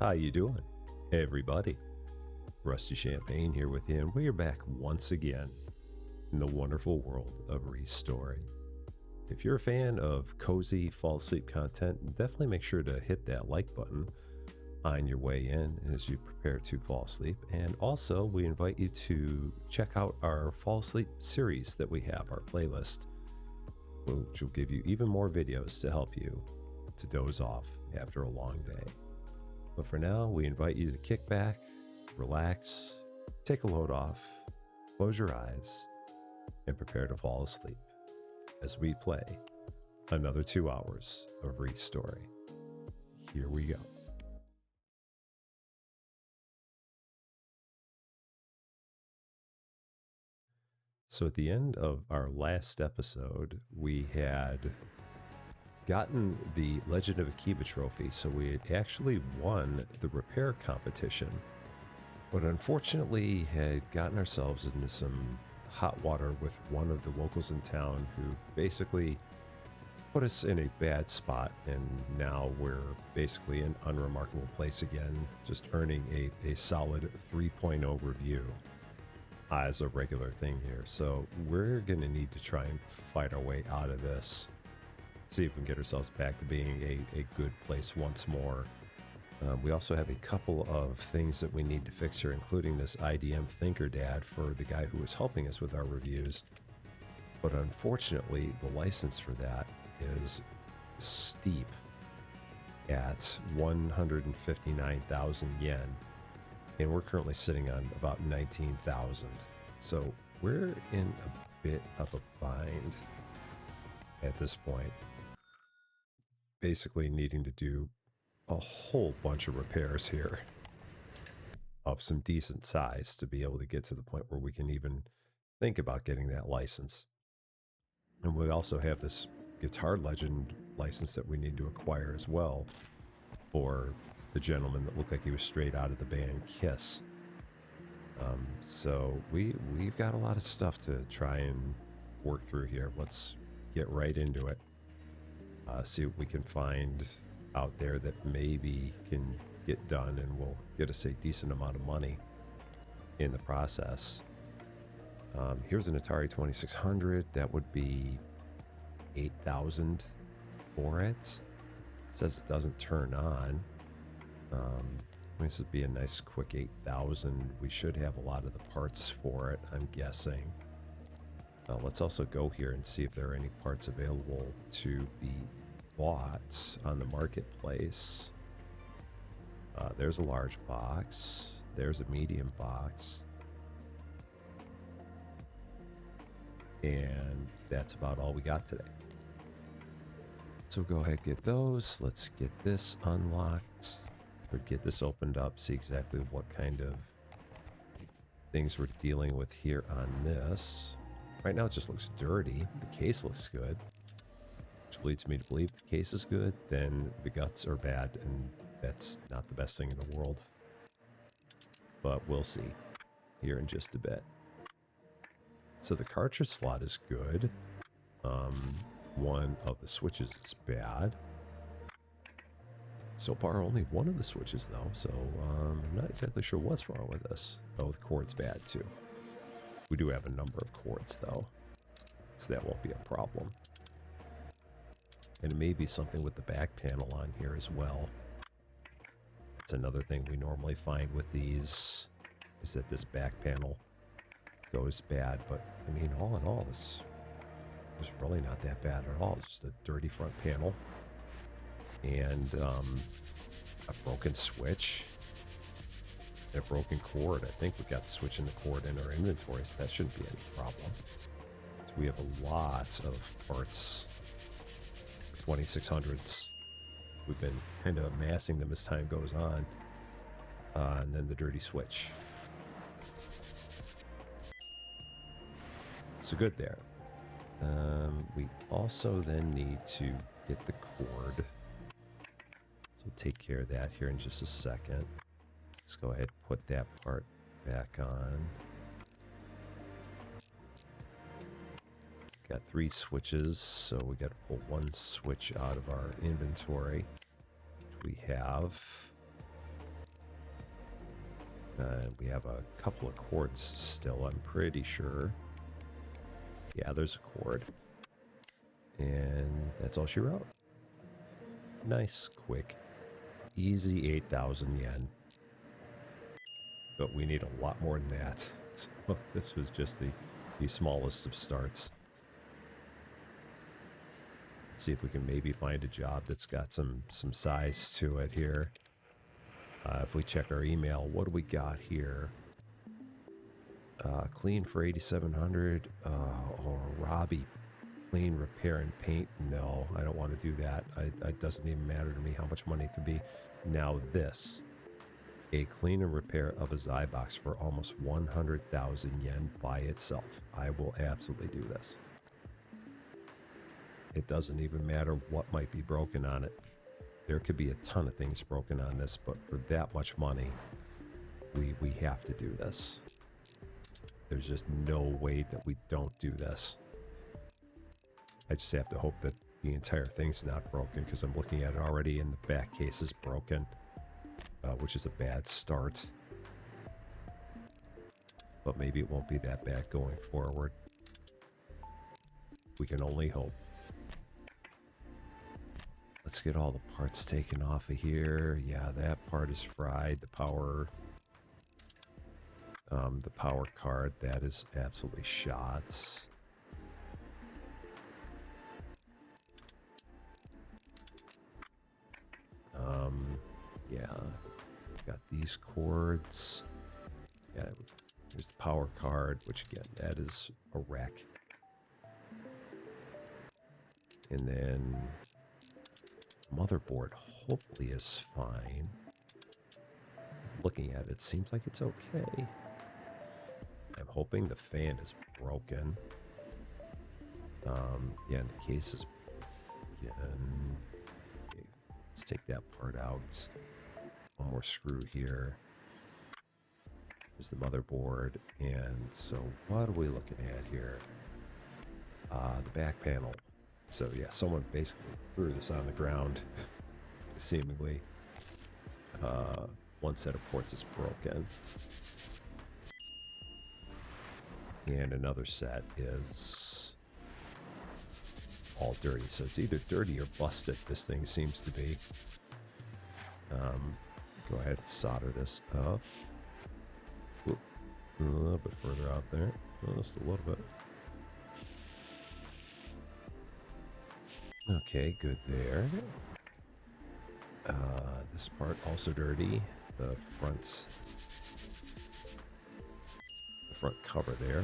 How you doing, everybody? Rusty Champaign here with you, and we're back once again in the wonderful world of ReStory. If you're a fan of cozy fall asleep content, definitely make sure to hit that like button on your way in as you prepare to fall asleep. And also, we invite you to check out our fall asleep series that we have, our playlist, which will give you even more videos to help you to doze off after a long day. But for now, we invite you to kick back, relax, take a load off, close your eyes, and prepare to fall asleep as we play another 2 hours of ReStory. Here we go. So at the end of our last episode, we had gotten the Legend of Akiba trophy, so we had actually won the repair competition, but unfortunately had gotten ourselves into some hot water with one of the locals in town who basically put us in a bad spot, and now we're basically in an unremarkable place again, just earning a solid 3.0 review as a regular thing here. So we're going to need to try and fight our way out of this, see if we can get ourselves back to being a good place once more. We also have a couple of things that we need to fix here, including this IDM Thinker Dad for the guy who was helping us with our reviews. But unfortunately, the license for that is steep at 159,000 yen, and we're currently sitting on about 19,000. So we're in a bit of a bind at this point, basically needing to do a whole bunch of repairs here of some decent size to be able to get to the point where we can even think about getting that license. And we also have this Guitar Legend license that we need to acquire as well for the gentleman that looked like he was straight out of the band Kiss. So we've got a lot of stuff to try and work through here. Let's get right into it. See what we can find out there that maybe can get done and will get us a decent amount of money in the process. Here's an Atari 2600. That would be 8,000 for it. It says it doesn't turn on. This would be a nice quick 8,000. We should have a lot of the parts for it, I'm guessing. Let's also go here and see if there are any parts available to be bought on the marketplace. There's a large box. There's a medium box. And that's about all we got today. So go ahead and get those. Let's get this unlocked, or get this opened up, see exactly what kind of things we're dealing with here on this. Right now it just looks dirty. The case looks good, which leads me to believe if the case is good, then the guts are bad, and that's not the best thing in the world. But we'll see here in just a bit. So the cartridge slot is good. One of the switches is bad. So far, only one of the switches, though, so I'm not exactly sure what's wrong with this. Oh, the cord's bad, too. We do have a number of cords, though, so that won't be a problem. And it may be something with the back panel on here as well. It's another thing we normally find with these, is that this back panel goes bad. But, I mean, all in all, this is really not that bad at all. It's just a dirty front panel. And a broken switch, a broken cord. I think we've got the switch and the cord in our inventory, so that shouldn't be any problem. So we have a lot of parts, 2600s. We've been kind of amassing them as time goes on. And then the dirty switch. So good there. We also then need to get the cord. So we'll take care of that here in just a second. Let's go ahead and put that part back on. Got 3 switches, so we got to pull one switch out of our inventory, which we have. We have a couple of cords still, I'm pretty sure. Yeah, there's a cord. And that's all she wrote. Nice, quick, easy 8,000 yen. But we need a lot more than that. So this was just the smallest of starts. Let's see if we can maybe find a job that's got some size to it here. If we check our email, what do we got here? Clean for 8,700. Or Robbie, clean, repair, and paint. No, I don't want to do that. It doesn't even matter to me how much money it could be. Now this, a clean and repair of a Zybox for almost 100,000 yen by itself. I will absolutely do this. It doesn't even matter what might be broken on it. There could be a ton of things broken on this, but for that much money, we have to do this. There's just no way that we don't do this. I just have to hope that the entire thing's not broken, because I'm looking at it already and the back case is broken, which is a bad start. But maybe it won't be that bad going forward. We can only hope. Let's get all the parts taken off of here. Yeah, that part is fried. The power card, that is absolutely shot. Yeah, got these cords. Yeah, here's the power card, which again, that is a wreck. And then motherboard hopefully is fine. Looking at it, seems like it's okay. I'm hoping the fan is broken. Yeah, and the case is again. Okay, let's take that part out. One more screw here. There's the motherboard. And so what are we looking at here? The back panel. So yeah, someone basically threw this on the ground, seemingly. One set of ports is broken. And another set is all dirty. So it's either dirty or busted, this thing seems to be. Go ahead and solder this up. Whoop. A little bit further out there. Just a little bit. Okay, good there. This part also dirty. The front cover there.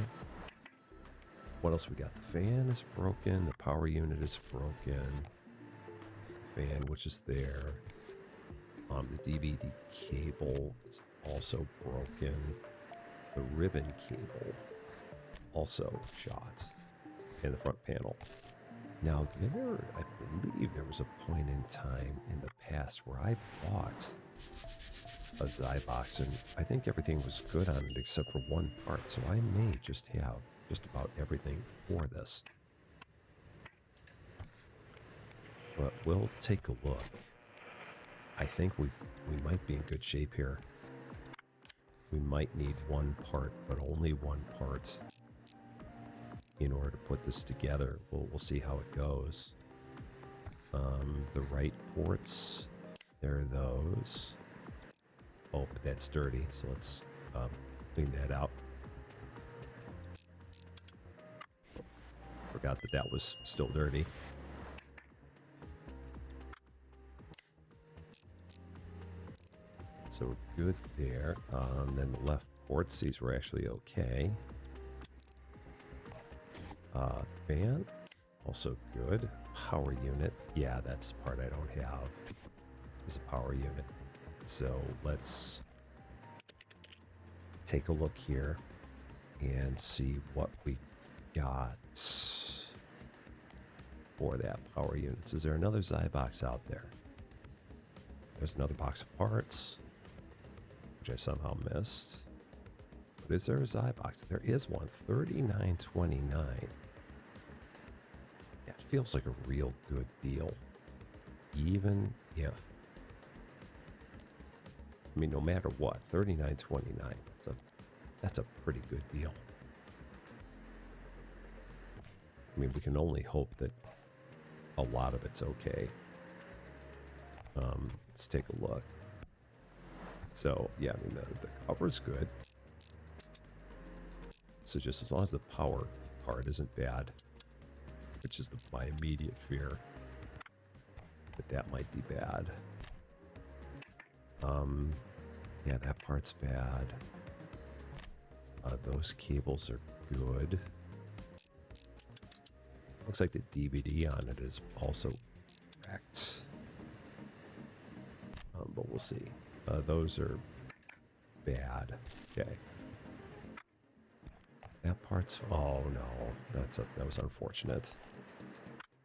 What else we got? The fan is broken. The power unit is broken. The fan, which is there. The DVD cable is also broken. The ribbon cable also shot. And the front panel. Now there, I believe there was a point in time in the past where I bought a Zybox and I think everything was good on it except for one part. So I may just have just about everything for this. But we'll take a look. I think we might be in good shape here. We might need one part, but only one part in order to put this together. We'll see how it goes. The right ports, there are those. Oh, but that's dirty, so let's clean that out. Forgot that that was still dirty. So we're good there. Then the left ports, these were actually okay. Fan, also good. Power unit, yeah, that's the part I don't have. Is a power unit. So let's take a look here and see what we got for that power unit. Is there another Zybox out there? There's another box of parts, which I somehow missed. But is there a Zybox? There is one, $39.29. That feels like a real good deal. Even if I mean, no matter what, $39.29. That's a pretty good deal. I mean, we can only hope that a lot of it's okay. Let's take a look. So, yeah, I mean, the cover's good. So just as long as the power part isn't bad, which is my immediate fear, that might be bad. Yeah, that part's bad. Those cables are good. Looks like the DVD on it is also correct. But we'll see. Those are bad. Okay. That part's... Oh, no. That was unfortunate.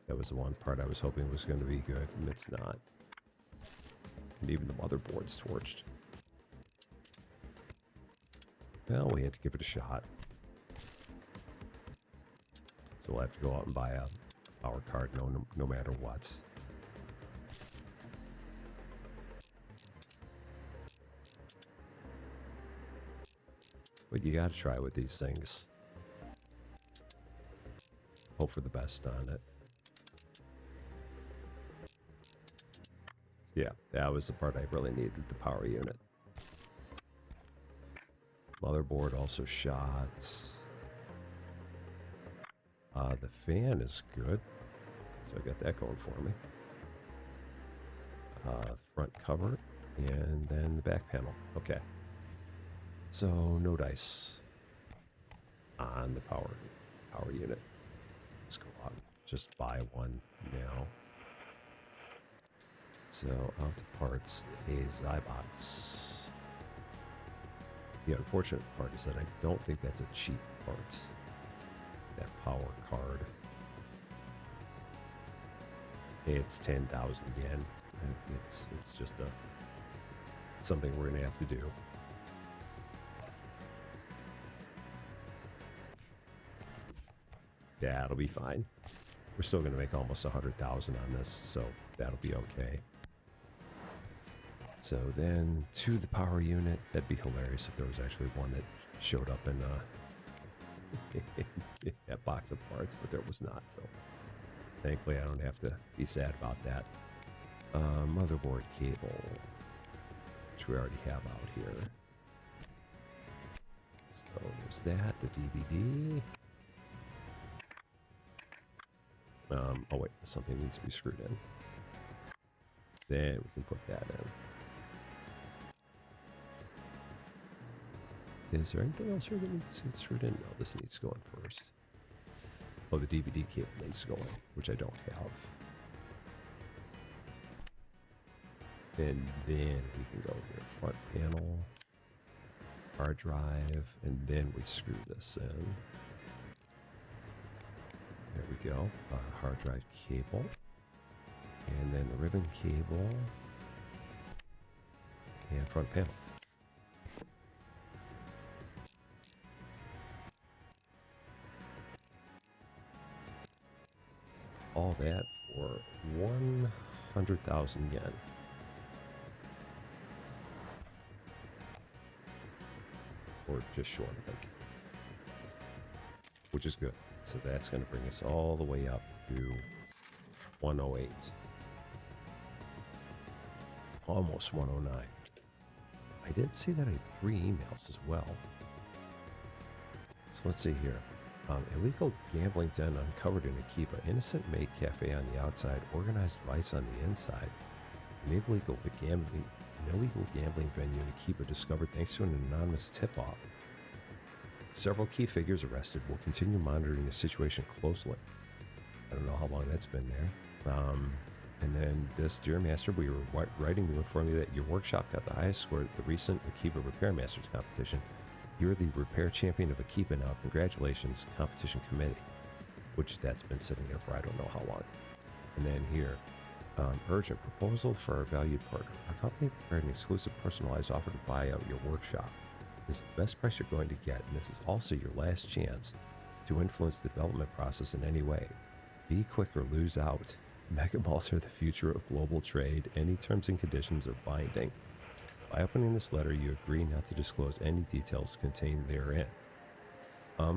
That was the one part I was hoping was going to be good, and it's not. And even the motherboard's torched. Well, we had to give it a shot. So we'll have to go out and buy a power card no matter what. But you gotta try with these things. Hope for the best on it. Yeah, that was the part I really needed, the power unit. Motherboard also shots. The fan is good, so I got that going for me. Front cover, and then the back panel. Okay. So no dice on the power unit. Let's go out and just buy one now. So out to parts, a Zybox. The unfortunate part is that I don't think that's a cheap part. That power card. It's 10,000 yen. It's just something we're gonna have to do. That'll be fine. We're still gonna make almost 100,000 on this, so that'll be okay. So then to the power unit. That'd be hilarious if there was actually one that showed up in that box of parts, but there was not. So thankfully I don't have to be sad about that. Motherboard cable, which we already have out here. So there's that, the DVD. Oh wait, something needs to be screwed in. Then we can put that in. Is there anything else here that needs to get screwed in? No, this needs to go in first. Oh, the DVD cable needs to go in, which I don't have. And then we can go here, front panel, hard drive, and then we screw this in. There we go. Hard drive cable. And then the ribbon cable. And front panel. All that for 100,000 yen. Or just short, I think. Which is good. So that's going to bring us all the way up to 108. Almost 109. I did see that I had 3 emails as well. So let's see here. Illegal gambling den uncovered in Akiba. Innocent maid cafe on the outside. Organized vice on the inside. An illegal gambling venue in Akiba discovered thanks to an anonymous tip-off. Several key figures arrested. We'll continue monitoring the situation closely. I don't know how long that's been there. And then this, dear master, we were writing to inform you that your workshop got the highest score at the recent Akiba Repair Masters competition. You're the repair champion of Akiba now. Congratulations, competition committee. Which that's been sitting there for I don't know how long. And then here, urgent proposal for our valued partner. Our company prepared an exclusive personalized offer to buy out your workshop. This is the best price you're going to get, and this is also your last chance to influence the development process in any way. Be quick or lose out. Mega malls are the future of global trade. Any terms and conditions are binding. By opening this letter, you agree not to disclose any details contained therein. I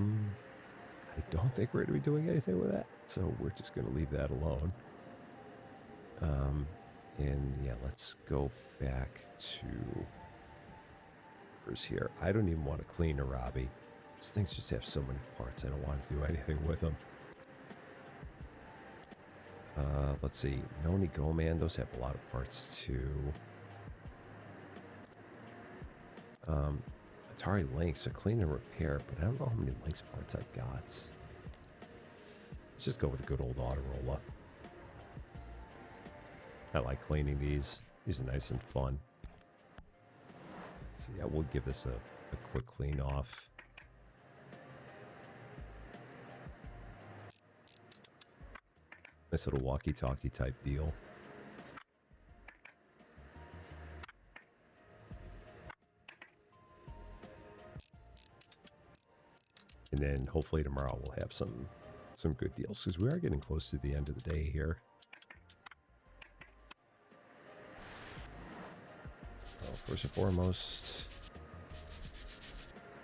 don't think we're going to be doing anything with that, so we're just going to leave that alone. And yeah, let's go back to where's here. I don't even want to clean a Robbie. These things just have so many parts. I don't want to do anything with them. Let's see. Noni Go Man, those have a lot of parts too. Atari Lynx, a clean and repair, but I don't know how many Lynx parts I've got. Let's just go with a good old Autorola. I like cleaning these. These are nice and fun. So yeah, we'll give this a quick clean off. Nice little walkie-talkie type deal. And then hopefully tomorrow we'll have some good deals, because we are getting close to the end of the day here. So first and foremost,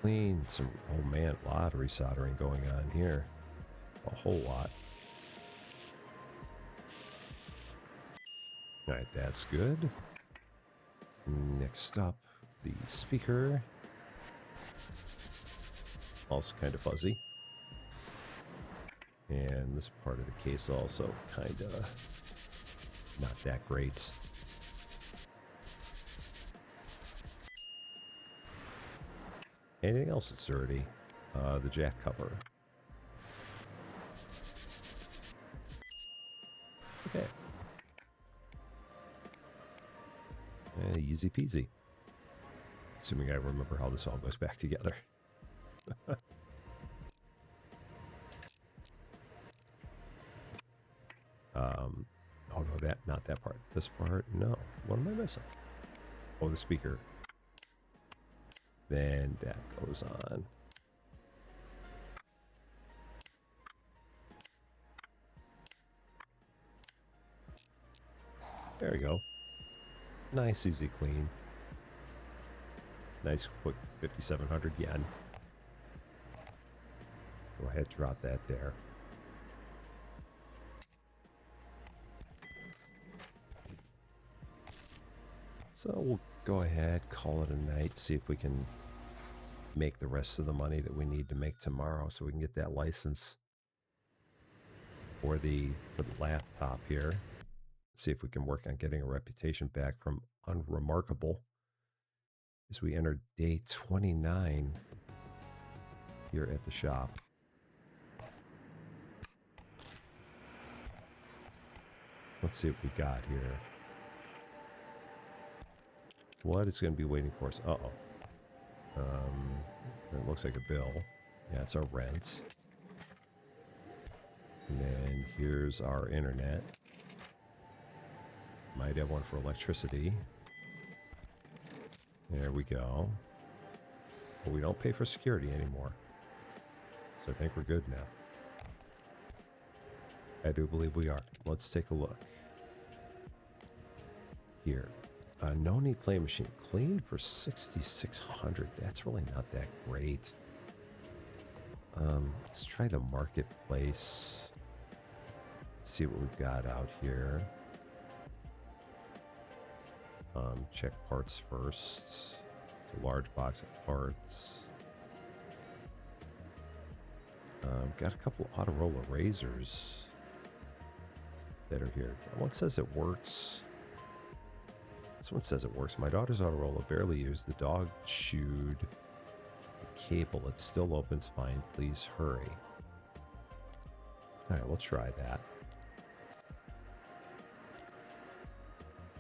clean some, oh man, a lot of resoldering going on here. A whole lot. Alright, that's good. Next up, the speaker. Also kind of fuzzy. And this part of the case also kind of not that great. Anything else that's dirty? The jack cover. Okay. Easy peasy. Assuming I remember how this all goes back together. Oh no, not that part. This part, no. What am I missing? Oh, the speaker. Then that goes on. There we go. Nice, easy clean. Nice, quick 5,700 yen. Go ahead, drop that there. So we'll go ahead, call it a night, see if we can make the rest of the money that we need to make tomorrow so we can get that license for the laptop here. See if we can work on getting a reputation back from Unremarkable as we enter day 29 here at the shop. Let's see what we got here. What is going to be waiting for us? Uh-oh. It looks like a bill. Yeah, it's our rent. And then here's our internet. Might have one for electricity. There we go. But we don't pay for security anymore. So I think we're good now. I do believe we are. Let's take a look. Here. Noni Play Machine. Clean for 6,600. That's really not that great. Let's try the marketplace. See what we've got out here. Check parts first. It's a large box of parts. Got a couple Autorola razors that are here. One says it works. This one says it works. My daughter's Autorola barely used. The dog chewed the cable. It still opens fine. Please hurry. All right, we'll try that.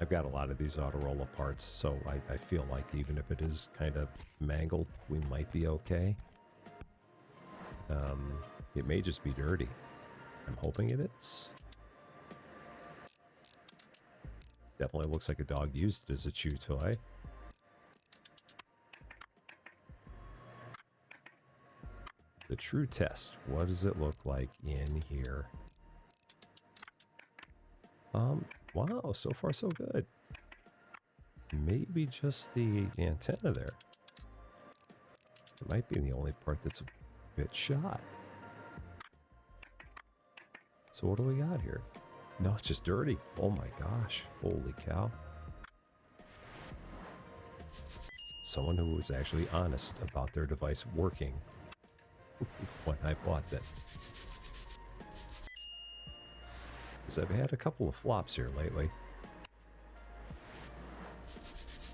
I've got a lot of these Autorola parts, so I feel like even if it is kind of mangled, we might be okay. It may just be dirty. I'm hoping it is. Definitely looks like a dog used it as a chew toy. The true test. What does it look like in here? Wow, so far so good. maybe just the antenna there. It might be the only part that's a bit shot. So what do we got here? No, it's just dirty. Oh my gosh. Holy cow. Someone who was actually honest about their device working when I bought that. Because I've had a couple of flops here lately.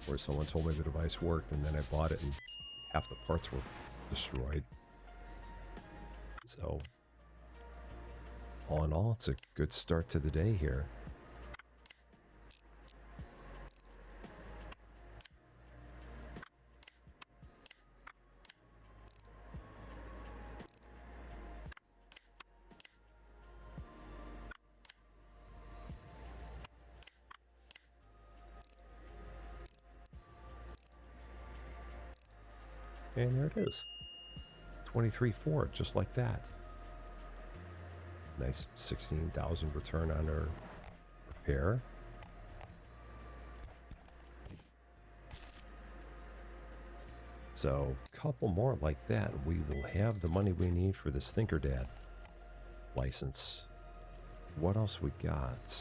Where someone told me the device worked and then I bought it and half the parts were destroyed. So, all in all, it's a good start to the day here. And there it is. 23.4, just like that. Nice 16,000 return on our repair. So, a couple more like that, we will have the money we need for this ThinkerDad license. What else we got?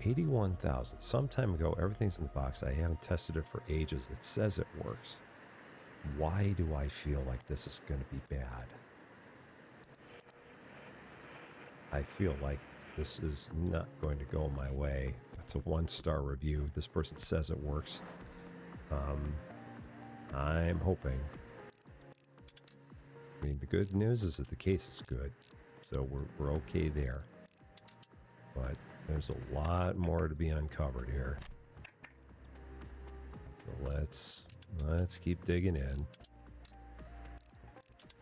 81,000. Some time ago, everything's in the box. I haven't tested it for ages. It says it works. Why do I feel like this is going to be bad? I feel like this is not going to go my way. It's a 1-star review. This person says it works. I'm hoping. I mean, the good news is that the case is good. So we're okay there. But there's a lot more to be uncovered here. So let's keep digging in.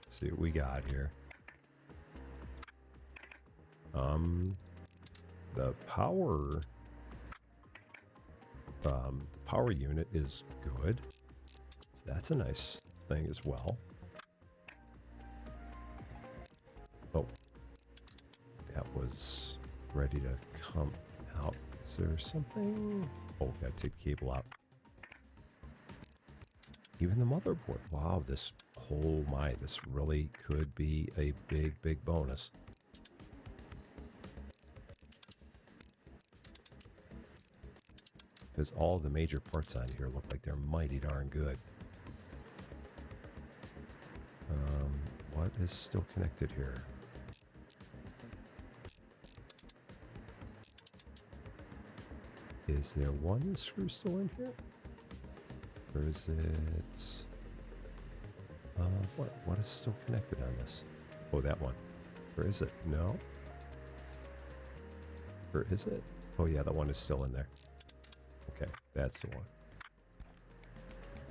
See what we got here. The power unit is good. So that's a nice thing as well. Oh, that was ready to come out. Is there something? Oh, gotta take the cable out. Even the motherboard. Wow, this, oh my, this really could be a big bonus. Because all the major parts on here look like they're mighty darn good. What is still connected here? Is there one screw still in here? Or is it... what is still connected on this? Oh, that one. Or is it? No? Or is it? Oh yeah, that one is still in there. Okay, that's the one.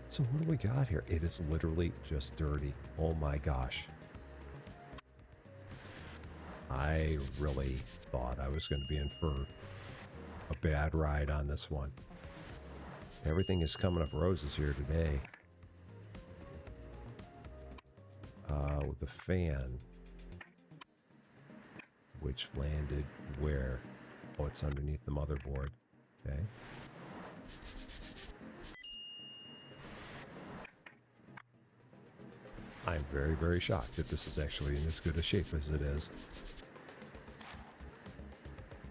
So what do we got here? It is literally just dirty. Oh my gosh. I really thought I was going to be in for a bad ride on this one. Everything is coming up roses here today. With the fan, which landed where? Oh, it's underneath the motherboard. Okay. I'm very shocked that this is actually in as good a shape as it is.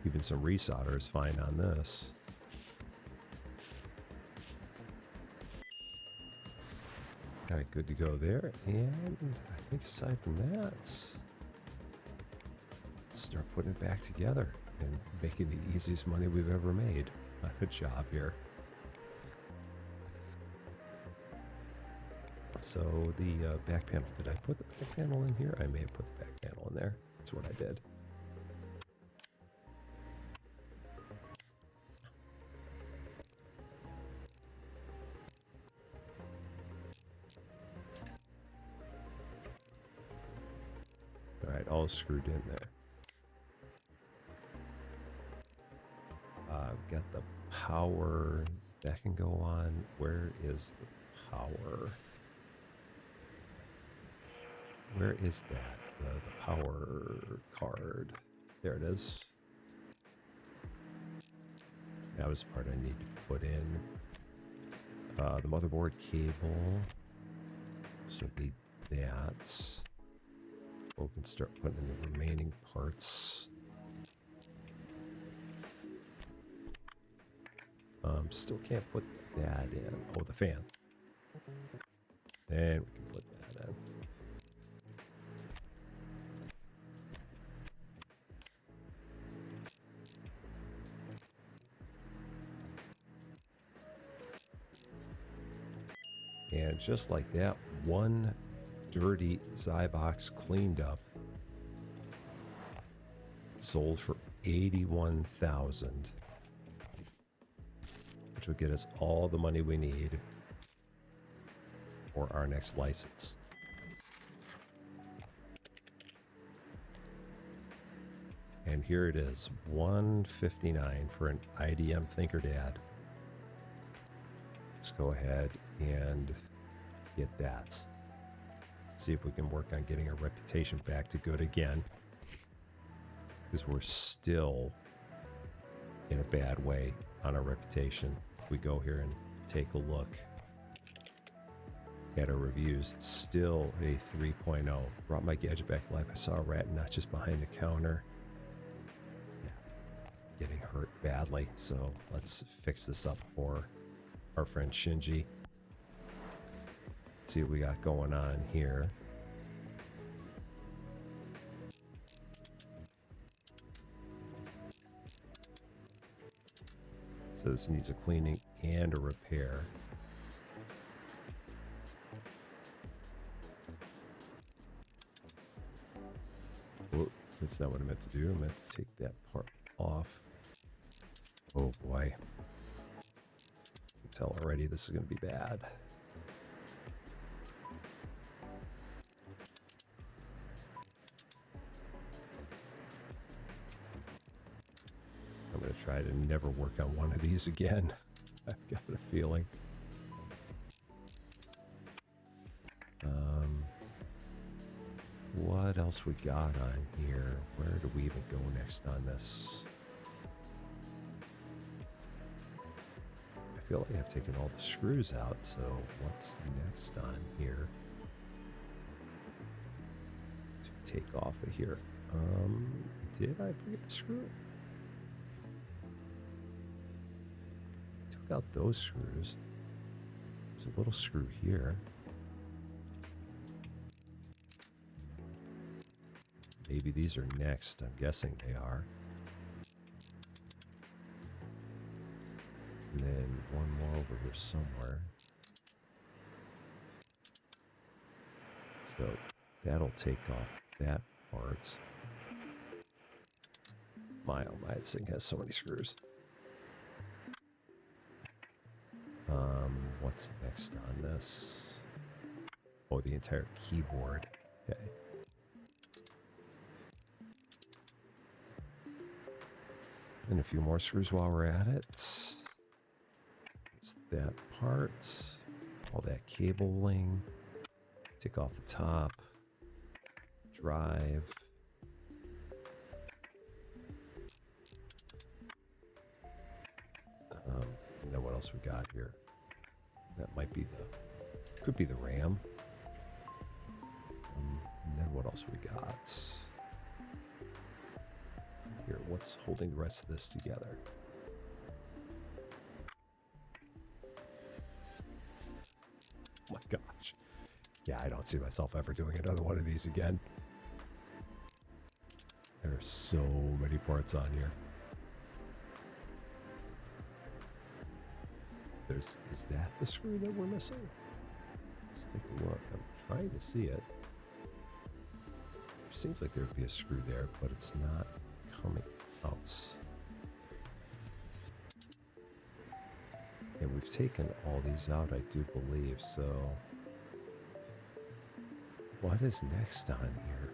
Even some resolder is fine on this. Got it good to go there, and I think aside from that, let's start putting it back together and making the easiest money we've ever made on a job here. So the back panel, did I put the back panel in here? I may have put the back panel in there. That's what I did. All right, all screwed in there. Got the power. That can go on. Where is the power? Where is that? The power card. There it is. That was the part I need to put in. The motherboard cable. So need that. We can start putting in the remaining parts. Still can't put that in. Oh, the fan. And we can put that in. And just like that, one dirty Zybox cleaned up. Sold for $81,000. Which will get us all the money we need for our next license. And here it is, $159 for an IDM ThinkerDad. Let's go ahead and get that. See if we can work on getting our reputation back to good again. Because we're still in a bad way on our reputation. We go here and take a look at our reviews. Still a 3.0. Brought my gadget back to life. I saw a rat not just behind the counter. Yeah, getting hurt badly. So let's fix this up for our friend Shinji. See what we got going on here. So this needs a cleaning and a repair. Oh, that's not what I meant to do. I meant to take that part off. Oh boy. I can tell already this is going to be bad. I'm going to try to never work on one of these again. I've got a feeling. What else we got on here? Where do we even go next on this? I feel like I've taken all the screws out, so what's next on here to take off of here? Did I forget a screw? I took out those screws. There's a little screw here. Maybe these are next. I'm guessing they are. And then one more over here somewhere. So that'll take off that part. My oh my, this thing has so many screws. What's next on this? Oh, the entire keyboard. Okay. And a few more screws while we're at it. There's that part. All that cabling. Take off the top. Drive. And then what else we got here? That might be the... Could be the RAM. And then what else we got? Here, what's holding the rest of this together? Oh my gosh. Yeah, I don't see myself ever doing another one of these again. There are so many parts on here. Is that the screw that we're missing? Let's take a look. I'm trying to see it. Seems like there would be a screw there, but it's not coming out. And we've taken all these out, I do believe, so what is next on here?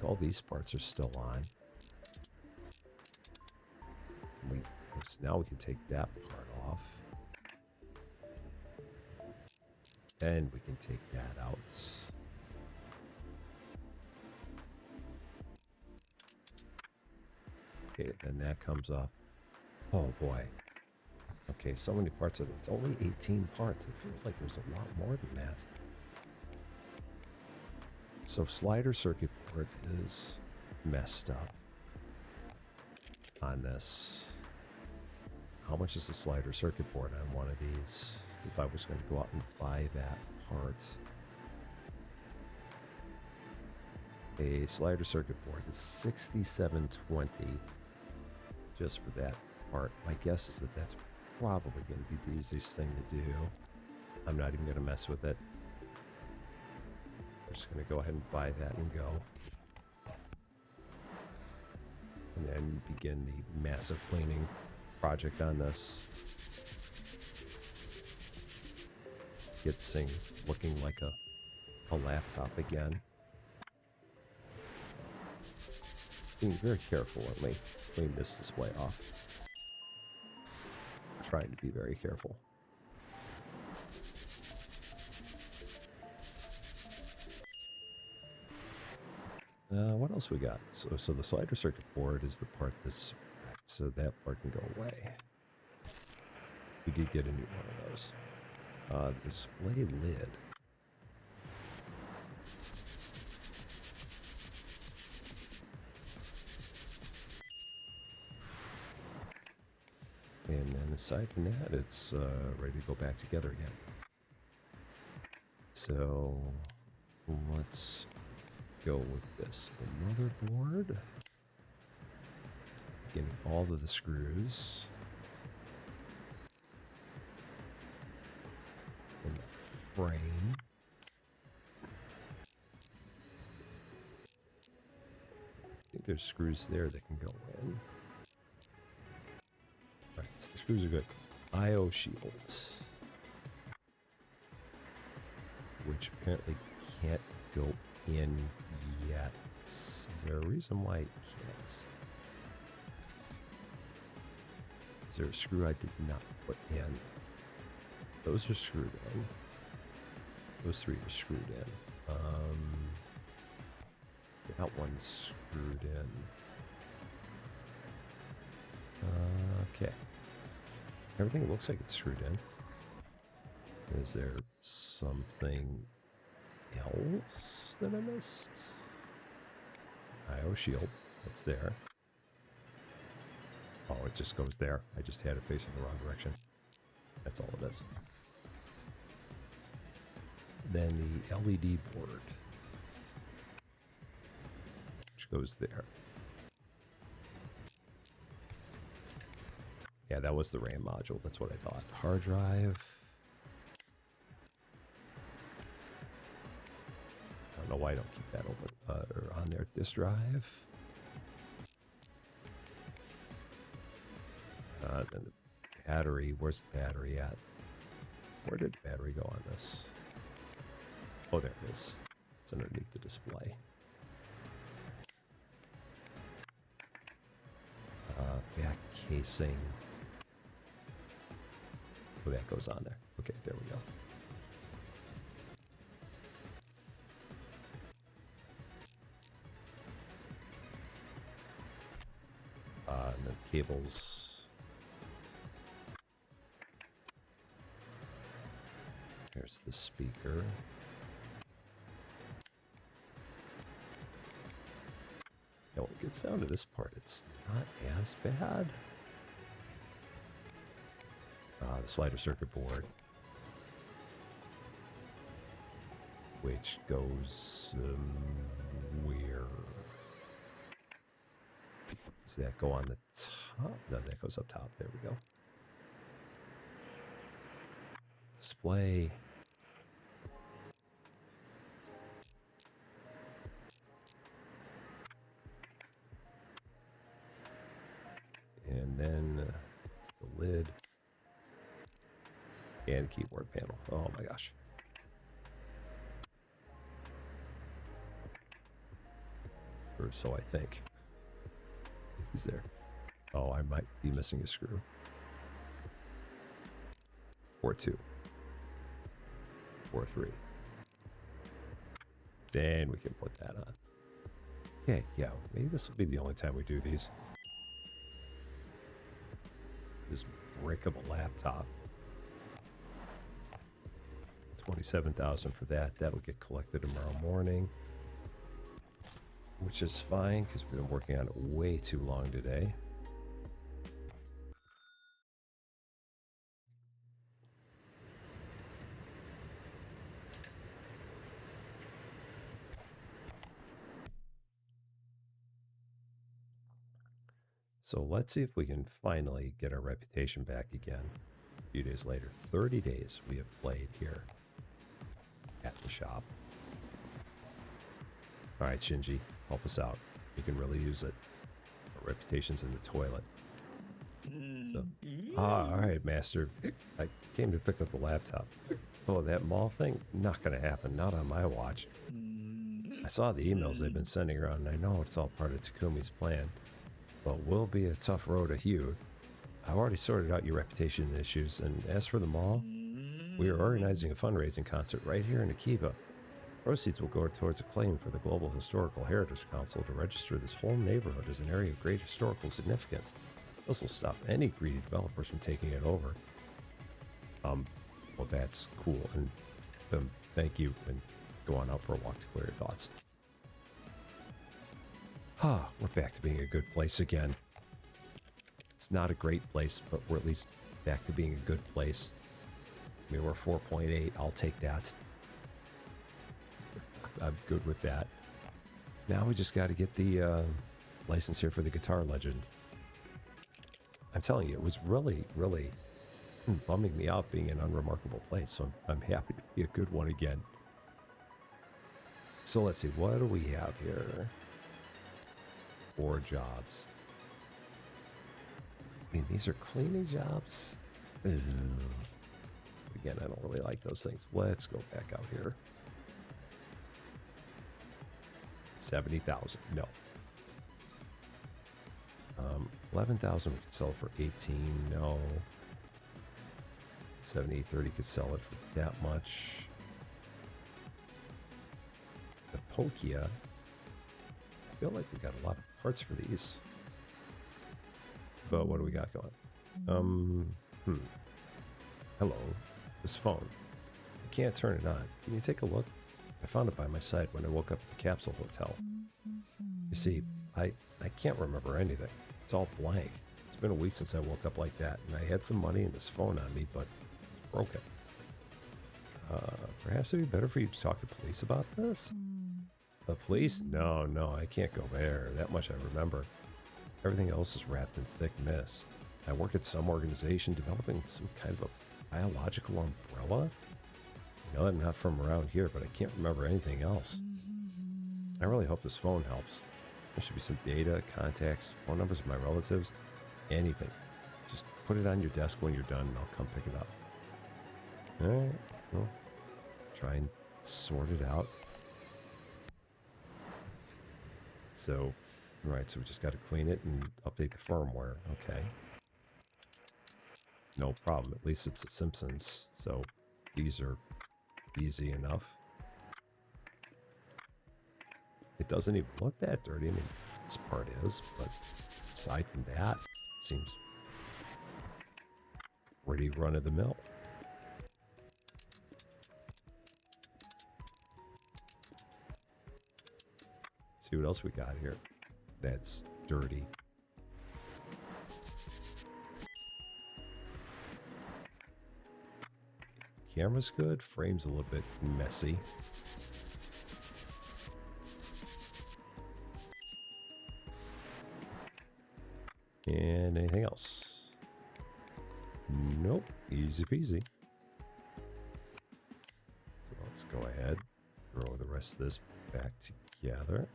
All these parts are still on. So now we can take that part off. And we can take that out. Okay, then that comes off. Oh boy. Okay, so many parts of it. It's only 18 parts. It feels like there's a lot more than that. So slider circuit board is messed up on this. How much is the slider circuit board on one of these? If I was going to go out and buy that part. A slider circuit board is $67.20 just for that part. My guess is that that's probably going to be the easiest thing to do. I'm not even going to mess with it. I'm just going to go ahead and buy that and go. And then begin the massive cleaning project on this. Get this thing looking like a laptop again. Being very careful when we clean this display off. Trying to be very careful. What else we got? So the slider circuit board is the part that's wrecked, so that part can go away. We did get a new one of those. Display lid. And then aside from that, it's ready to go back together again. So let's go with this. The motherboard. Getting all of the screws. And the frame. I think there's screws there that can go in. Alright, so the screws are good. I/O shields. Which apparently can't go in yet. Is there a reason why it can't? Is there a screw I did not put in? Those are screwed in. Those three are screwed in. That one's screwed in. Okay. Everything looks like it's screwed in. Is there something else that I missed? I/O shield. That's there. Oh, it just goes there. I just had it facing the wrong direction. That's all it is. Then the LED board, which goes there. Yeah, that was the RAM module. That's what I thought. Hard drive. I don't know why I don't keep that open or on there. Disk drive. Then the battery. Where's the battery at? Where did the battery go on this? Oh, there it is. It's underneath the display. Back casing. Oh, that goes on there. Okay, there we go. And then cables. There's the speaker. Now, when it gets down to this part, it's not as bad. The slider circuit board, which goes where? Does that go on the top? No, that goes up top. There we go. Display. And then the lid. And keyboard panel. Oh my gosh. Or so I think. Is there? Oh, I might be missing a screw. Or two. Or three. Then we can put that on. Okay, yeah, maybe this will be the only time we do these. this brick of a laptop. 27,000 for that. That'll get collected tomorrow morning, which is fine because we've been working on it way too long today. So let's see if we can finally get our reputation back again. A few days later, 30 days we have played here at the shop. All right, Shinji, help us out. We can really use it. Our reputation's in the toilet. So, all right, Master. I came to pick up the laptop. Oh, that mall thing? Not going to happen. Not on my watch. I saw the emails they've been sending around, and I know it's all part of Takumi's plan. But will be a tough road to hew. I've already sorted out your reputation issues, and as for the mall, we are organizing a fundraising concert right here in Akiba. Proceeds will go towards a claim for the Global Historical Heritage Council to register this whole neighborhood as an area of great historical significance. This will stop any greedy developers from taking it over. Well, that's cool, and thank you, and go on out for a walk to clear your thoughts. We're back to being a good place again. It's not a great place, but we're at least back to being a good place. I mean, we're 4.8. I'll take that. I'm good with that. Now we just got to get the license here for the Guitar Legend. I'm telling you, it was really, really bumming me out being an unremarkable place, so I'm happy to be a good one again. So let's see, what do we have here? 4 jobs. I mean, these are cleaning jobs. Ugh. Again, I don't really like those things. Let's go back out here. 70,000. No. 11,000 we could sell it for 18. No. 7830 could sell it for that much. The Pokia. I feel like we got a lot of parts for these. But what do we got going? Hello. This phone. I can't turn it on. Can you take a look? I found it by my side when I woke up at the capsule hotel. You see, I can't remember anything. It's all blank. It's been a week since I woke up like that, and I had some money and this phone on me, but it's broken. Perhaps it'd be better for you to talk to police about this? The police? No, I can't go there. That much I remember. Everything else is wrapped in thick mist. I work at some organization developing some kind of a biological umbrella. I know I'm not from around here, but I can't remember anything else. I really hope this phone helps. There should be some data, contacts, phone numbers of my relatives, anything. Just put it on your desk when you're done and I'll come pick it up. Alright, well, try and sort it out. So, right, so we just got to clean it and update the firmware. Okay. No problem. At least it's a Simpsons, so these are easy enough. It doesn't even look that dirty. I mean, this part is, but aside from that, it seems pretty run-of-the-mill. See what else we got here. That's dirty. Camera's good. Frame's a little bit messy. And anything else? Nope. Easy peasy. So let's go ahead, throw the rest of this back together.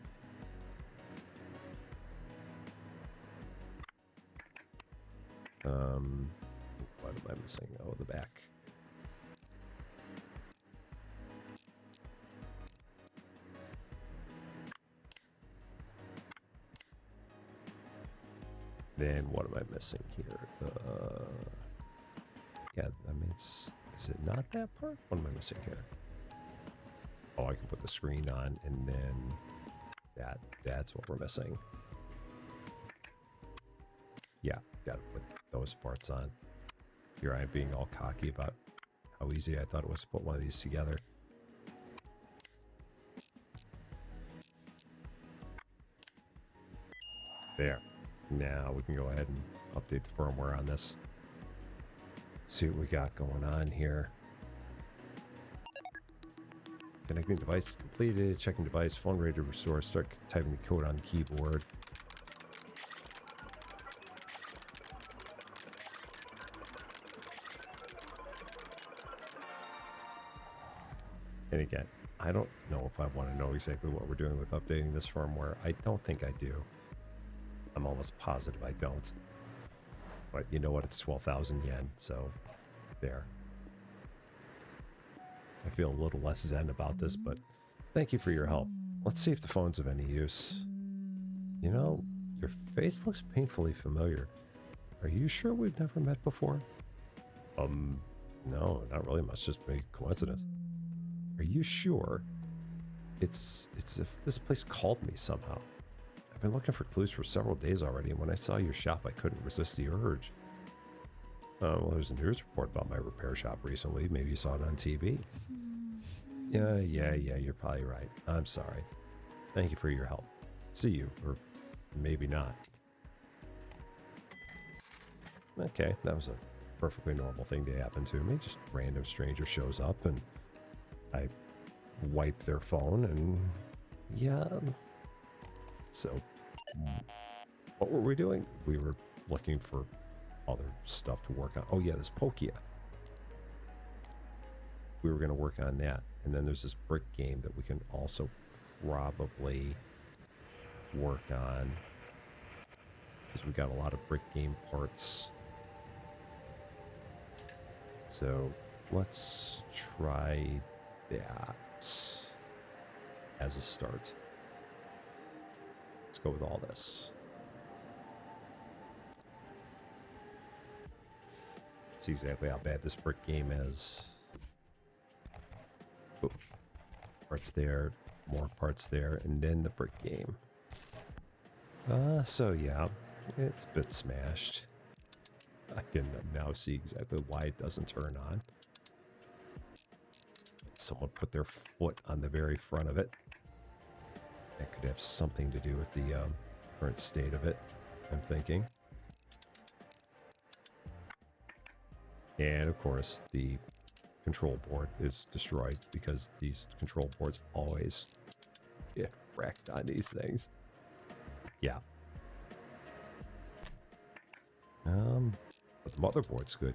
What am I missing? Oh, the back. Then what am I missing here? Yeah, I mean, is it not that part? What am I missing here? Oh, I can put the screen on and then that's what we're missing. Yeah, Gotta put those parts on. Here I am being all cocky about how easy I thought it was to put one of these together. There. Now we can go ahead and update the firmware on this. See what we got going on here. Connecting device completed. Checking device. Phone ready to restore. Start typing the code on the keyboard. And again, I don't know if I want to know exactly what we're doing with updating this firmware. I don't think I do. I'm almost positive I don't. But you know what? It's 12,000 yen, so there. I feel a little less zen about this, but thank you for your help. Let's see if the phone's of any use. You know, your face looks painfully familiar. Are you sure we've never met before? No, not really. Must just be coincidence. Are you sure? It's as if this place called me somehow. I've been looking for clues for several days already, and when I saw your shop, I couldn't resist the urge. Well, there's a news report about my repair shop recently. Maybe you saw it on TV. Yeah, you're probably right. I'm sorry. Thank you for your help. See you, or maybe not. Okay, that was a perfectly normal thing to happen to me. Just random stranger shows up, and I wipe their phone, and yeah. So, what were we doing? We were looking for other stuff to work on. Oh yeah, this Pokia. We were going to work on that. And then there's this brick game that we can also probably work on. Because we got a lot of brick game parts. So, let's try that as a start. Let's go with all this. See exactly how bad this brick game is. Oh, parts there, more parts there, and then the brick game. So yeah, it's a bit smashed. I can now see exactly why it doesn't turn on. Someone put their foot on the very front of it. That could have something to do with the current state of it, I'm thinking. And of course, the control board is destroyed because these control boards always get wrecked on these things. Yeah. But the motherboard's good.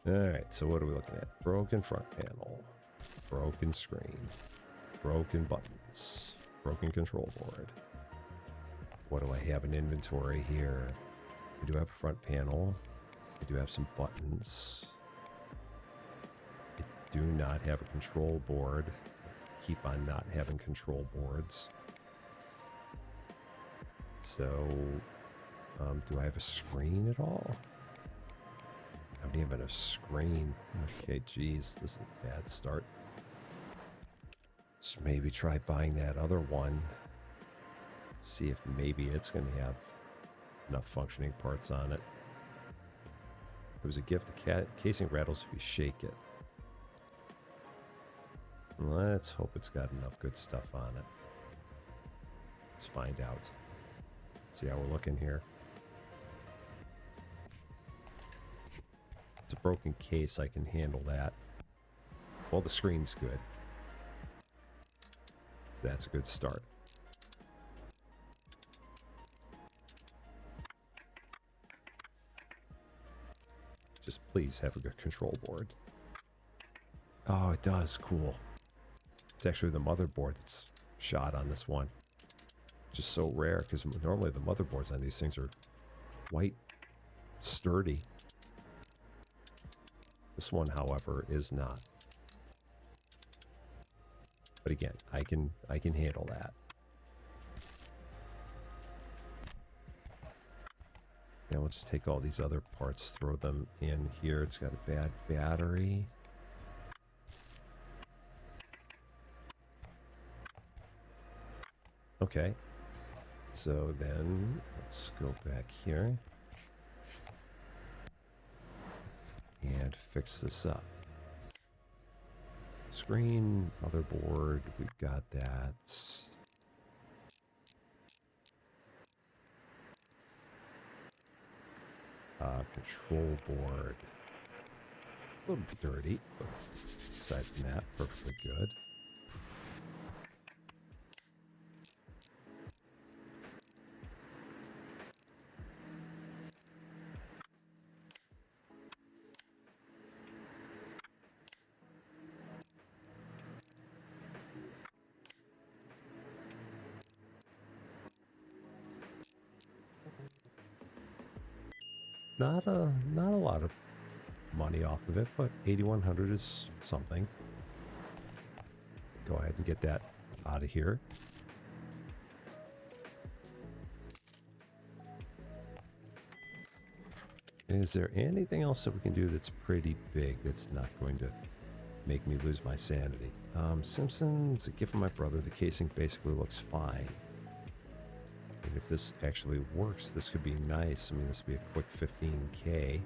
Alright, so what are we looking at? Broken front panel, broken screen, broken buttons, broken control board. What do I have in inventory here? I do have a front panel. I do have some buttons. I do not have a control board. Keep on not having control boards. So, do I have a screen at all? I don't even have a screen. Okay, geez, this is a bad start. So maybe try buying that other one. See if maybe it's going to have enough functioning parts on it. It was a gift. The casing rattles if you shake it. Let's hope it's got enough good stuff on it. Let's find out. See how we're looking here. It's a broken case. I can handle that. Well, the screen's good. So that's a good start. Just please have a good control board. Oh, it does. Cool. It's actually the motherboard that's shot on this one. Just so rare, because normally the motherboards on these things are quite sturdy. This one, however, is not. But again, I can handle that. Now we'll just take all these other parts, throw them in here. It's got a bad battery. Okay. So then let's go back here and fix this up. Screen, motherboard, we've got that. Control board. A little bit dirty, but aside from that, perfectly good. Not a lot of money off of it, but 8,100 is something. Go ahead and get that out of here. Is there anything else that we can do that's pretty big that's not going to make me lose my sanity? Simpsons, a gift from my brother. The casing basically looks fine. And if this actually works, this could be nice. I mean, this would be a quick 15K.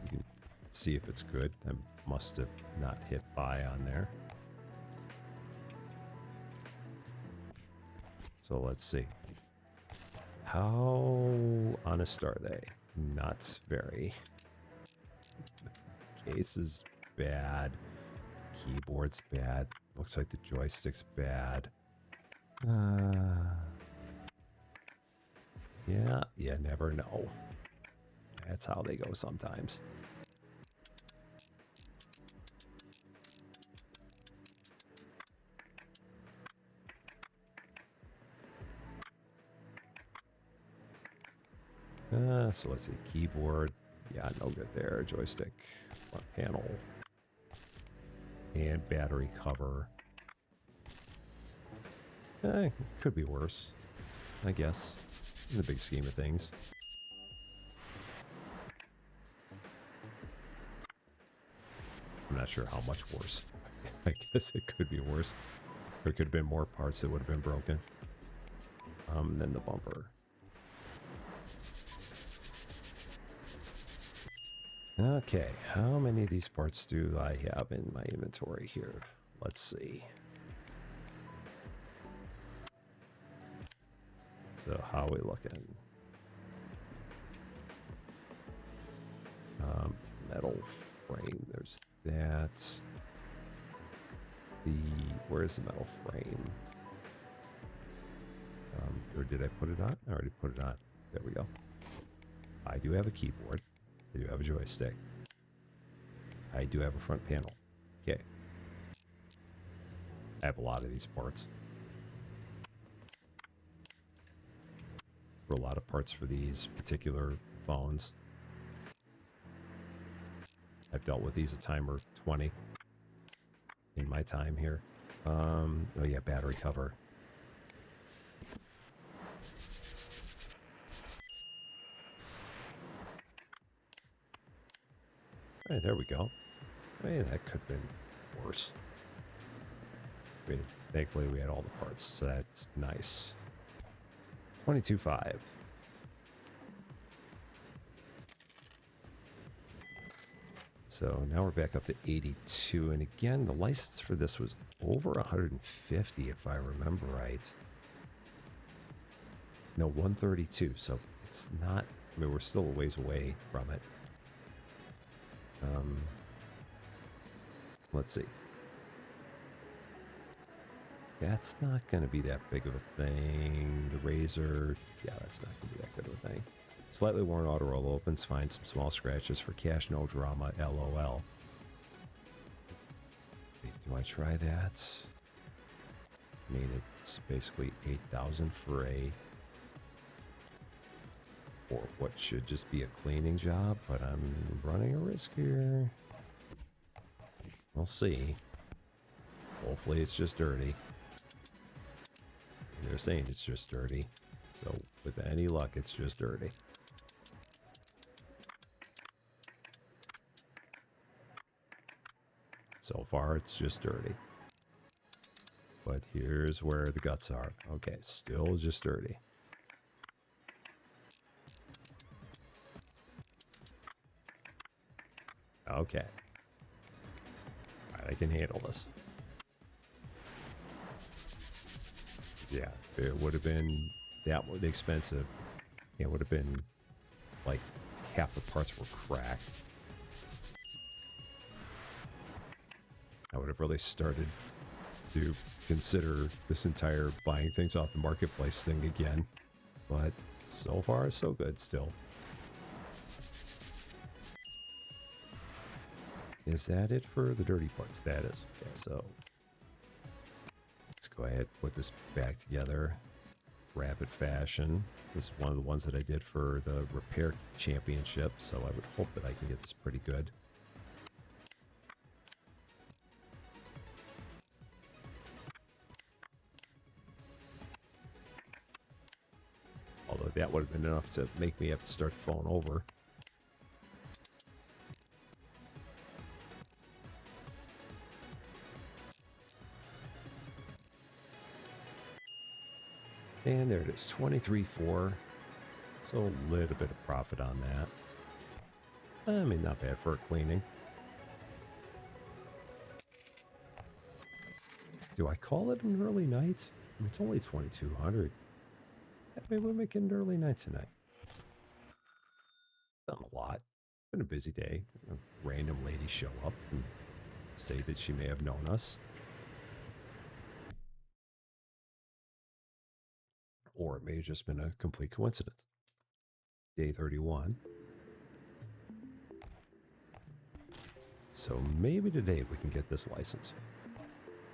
You can see if it's good. I must have not hit buy on there. So let's see. How honest are they? Not very. Case is bad. Keyboard's bad. Looks like the joystick's bad. Yeah, you never know. That's how they go sometimes. So let's see. Keyboard. Yeah, no good there. Joystick. Front panel. And battery cover. Could be worse, I guess, in the big scheme of things. I'm not sure how much worse. I guess it could be worse. There could have been more parts that would have been broken. Then the bumper. Okay, how many of these parts do I have in my inventory here? Let's see. So how are we looking? Metal frame, there's that. Where's the metal frame? Or did I put it on? I already put it on. There we go. I do have a keyboard. I do have a joystick. I do have a front panel. Okay. I have a lot of these parts. For a lot of parts for these particular phones. I've dealt with these a time or 20 in my time here. Oh yeah, battery cover. Hey, there we go. Hey, that could have been worse. I mean, thankfully we had all the parts, so that's nice. 22.5. So now we're back up to 82, and again, the license for this was over 150, if I remember right. No, 132, so it's not, I mean, we're still a ways away from it. Let's see. That's not going to be that big of a thing. The razor, yeah, that's not going to be that good of a thing. Slightly worn auto roll opens, find some small scratches for cash, no drama, LOL. Wait, do I try that? I mean, it's basically 8,000 for or what should just be a cleaning job, but I'm running a risk here. We'll see. Hopefully it's just dirty. They're saying it's just dirty. So with any luck, it's just dirty. So far, it's just dirty. but here's where the guts are. Okay, still just dirty. Okay. All right, I can handle this. Yeah, it would have been that expensive. It would have been like half the parts were cracked. I would have really started to consider this entire buying things off the marketplace thing again. But so far, so good still. Is that it for the dirty parts? That is. Okay, so let's go ahead and put this back together. Rapid fashion. This is one of the ones that I did for the repair championship, so I would hope that I can get this pretty good. Although that would have been enough to make me have to start the phone over. And there it is, 23.4. So a little bit of profit on that. I mean, not bad for a cleaning. Do I call it an early night? I mean, it's only 2,200. Maybe we'll make it an early night tonight. Done a lot. Been a busy day. A random lady show up and say that she may have known us. Or it may have just been a complete coincidence. Day 31. So maybe today we can get this license.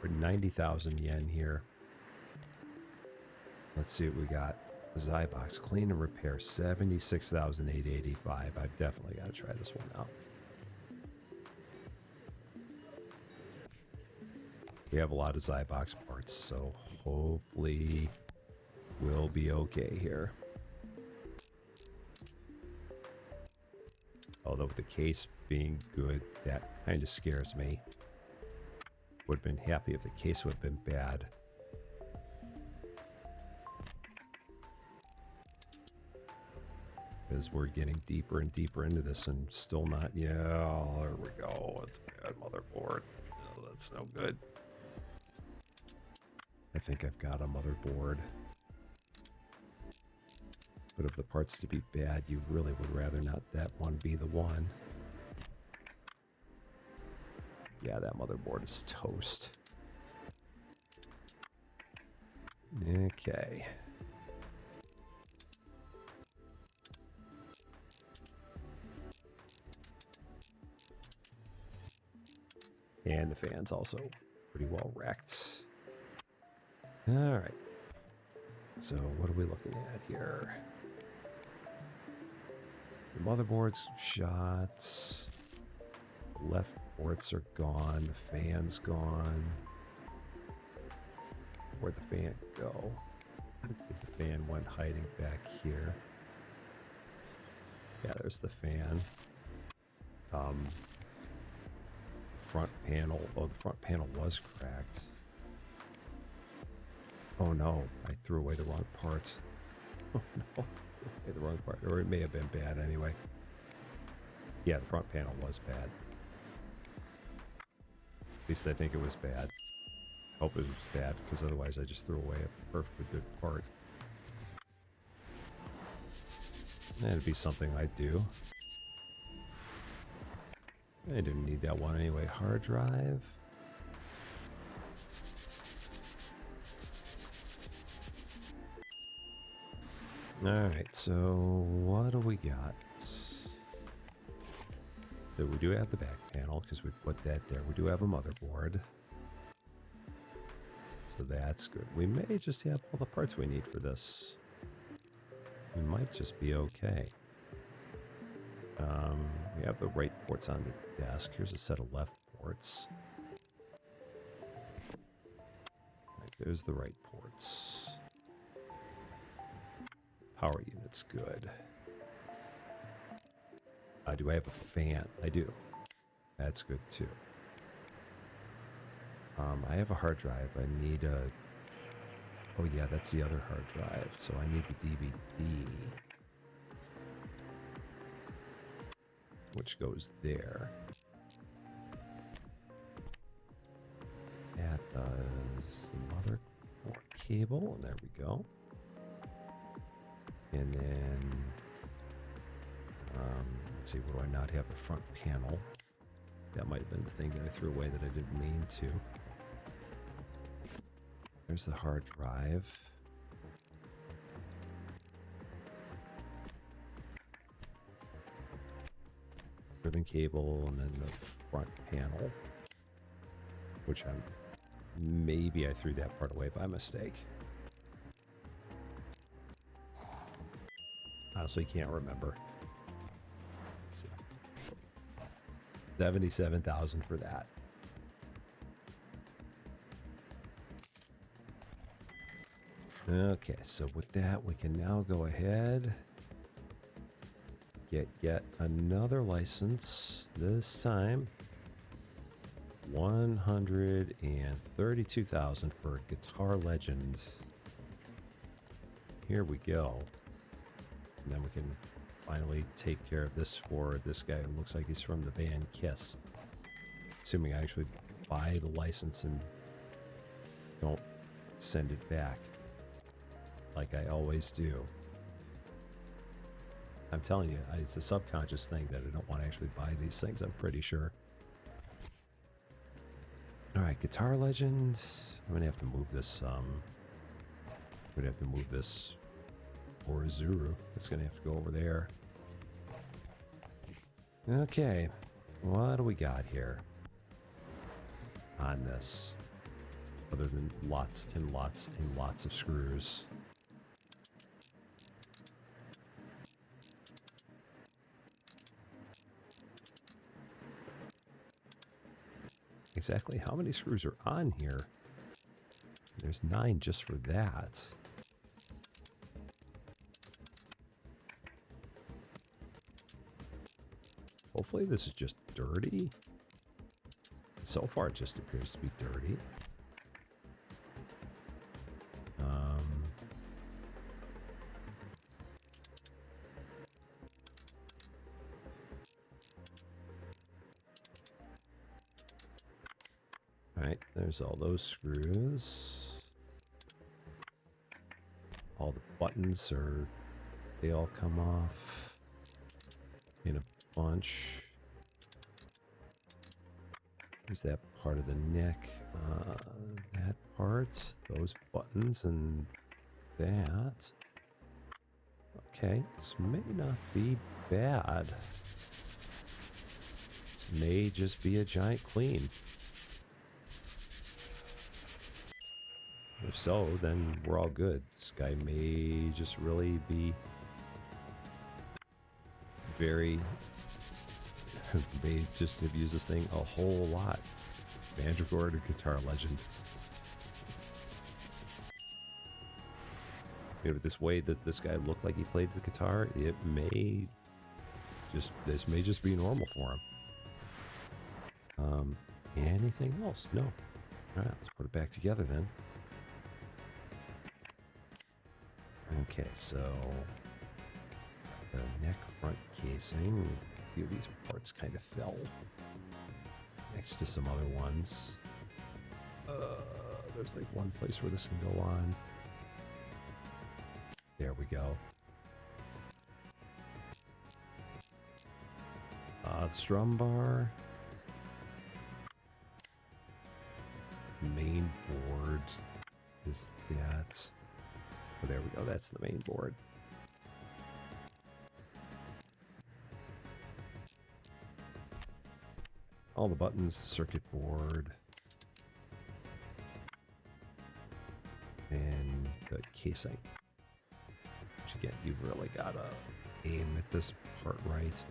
We're 90,000 yen here. Let's see what we got. Zybox, clean and repair, 76,885. I've definitely got to try this one out. We have a lot of Zybox parts, so hopefully we'll be okay here. Although with the case being good, that kind of scares me. Would have been happy if the case would have been bad. Because we're getting deeper and deeper into this and still not... Yeah, there we go. It's bad motherboard. Oh, that's no good. I think I've got a motherboard. But of the parts to be bad, you really would rather not that one be the one. Yeah, that motherboard is toast. Okay. And the fan's also pretty well wrecked. All right. So what are we looking at here? So the motherboard's shot. The left ports are gone. The fan's gone. Where'd the fan go? I think the fan went hiding back here. Yeah, there's the fan. Front panel. Oh, the front panel was cracked. Oh no, I threw away the wrong parts. Oh no, the wrong part. Or it may have been bad anyway. Yeah, the front panel was bad. At least I think it was bad. Hope it was bad, because otherwise I just threw away a perfectly good part. That'd be something I'd do. I didn't need that one anyway. Hard drive. Alright, so what do we got? So we do have the back panel, because we put that there. We do have a motherboard. So that's good. We may just have all the parts we need for this. We might just be okay. We have the right ports on the desk. Here's a set of left ports. Right, there's the right ports. Power unit's good. Do I have a fan? I do. That's good too. I have a hard drive. I need a... Oh yeah, that's the other hard drive. So I need the DVD, which goes there. That does the motherboard cable, and there we go. And then, let's see, what do I not have? The front panel. That might have been the thing that I threw away that I didn't mean to. There's the hard drive. Ribbon cable, and then the front panel, which maybe I threw that part away by mistake. Honestly, can't remember. 77,000 for that. Okay, so with that, we can now go ahead, get yet another license. This time, 132,000 for Guitar Legend. Here we go. And then we can finally take care of this for this guy who looks like he's from the band Kiss. Assuming I actually buy the license and don't send it back, like I always do. I'm telling you, it's a subconscious thing that I don't want to actually buy these things, I'm pretty sure. Alright, Guitar Legend. I'm going to have to move this, or Zuru. It's going to have to go over there. Okay, what do we got here on this? Other than lots and lots and lots of screws. Exactly how many screws are on here? There's 9 just for that. Hopefully this is just dirty. So far it just appears to be dirty. Alright, there's all those screws. All the buttons they all come off in a bunch. There's that part of the neck, that part, those buttons, and that. Okay, this may not be bad. This may just be a giant clean. If so, then we're all good. This guy may just really be very... may just have used this thing a whole lot. Mandragora to Guitar Legend. Maybe this way that this guy looked like he played the guitar, it may just... this may just be normal for him. Anything else? No. Alright, let's put it back together then. Okay, so the neck front casing, a few of these parts kind of fell next to some other ones. There's like one place where this can go on. There we go. The strum bar. Main board is that. Oh, there we go. That's the main board. All the buttons, circuit board, and the casing. Which again, you've really got to aim at this part right.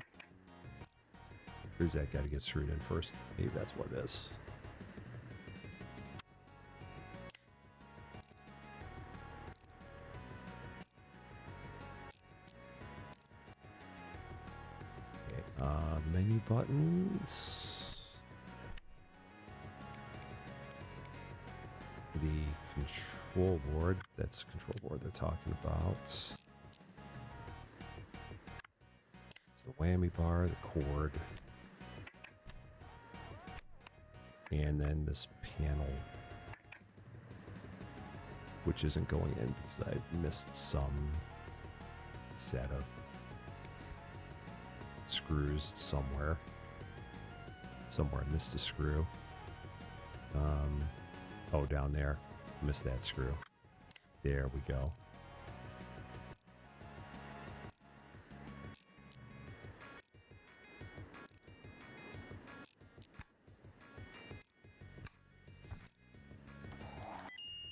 Where's that got to get screwed in first? Maybe that's what it is. Menu buttons. the control board. That's the control board they're talking about. It's the whammy bar, the cord. And then this panel, which isn't going in because I missed some set of screws somewhere. Somewhere I missed a screw. Oh, down there. Missed that screw. There we go.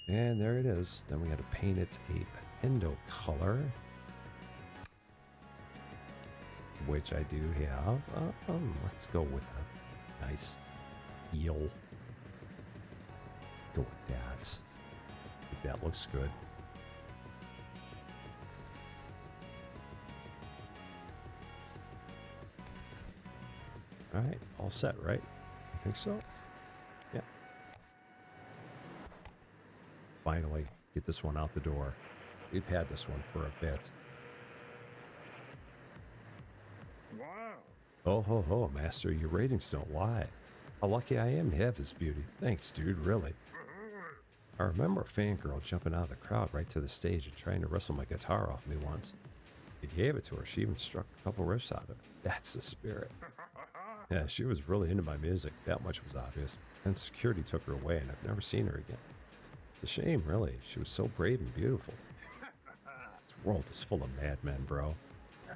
And there it is. Then we got to paint it a Potendo color, which I do have. Let's go with a nice eel. Go with that. I think that looks good. All right, all set, right? I think so. Yeah. Finally, get this one out the door. We've had this one for a bit. Wow. Oh ho ho, Master, your ratings don't lie. How lucky I am to have this beauty. Thanks, dude, really. I remember a fangirl jumping out of the crowd right to the stage and trying to wrestle my guitar off me once. I gave it to her. She even struck a couple riffs out of it. That's the spirit. Yeah, she was really into my music. That much was obvious. Then security took her away and I've never seen her again. It's a shame, really. She was so brave and beautiful. This world is full of madmen, bro.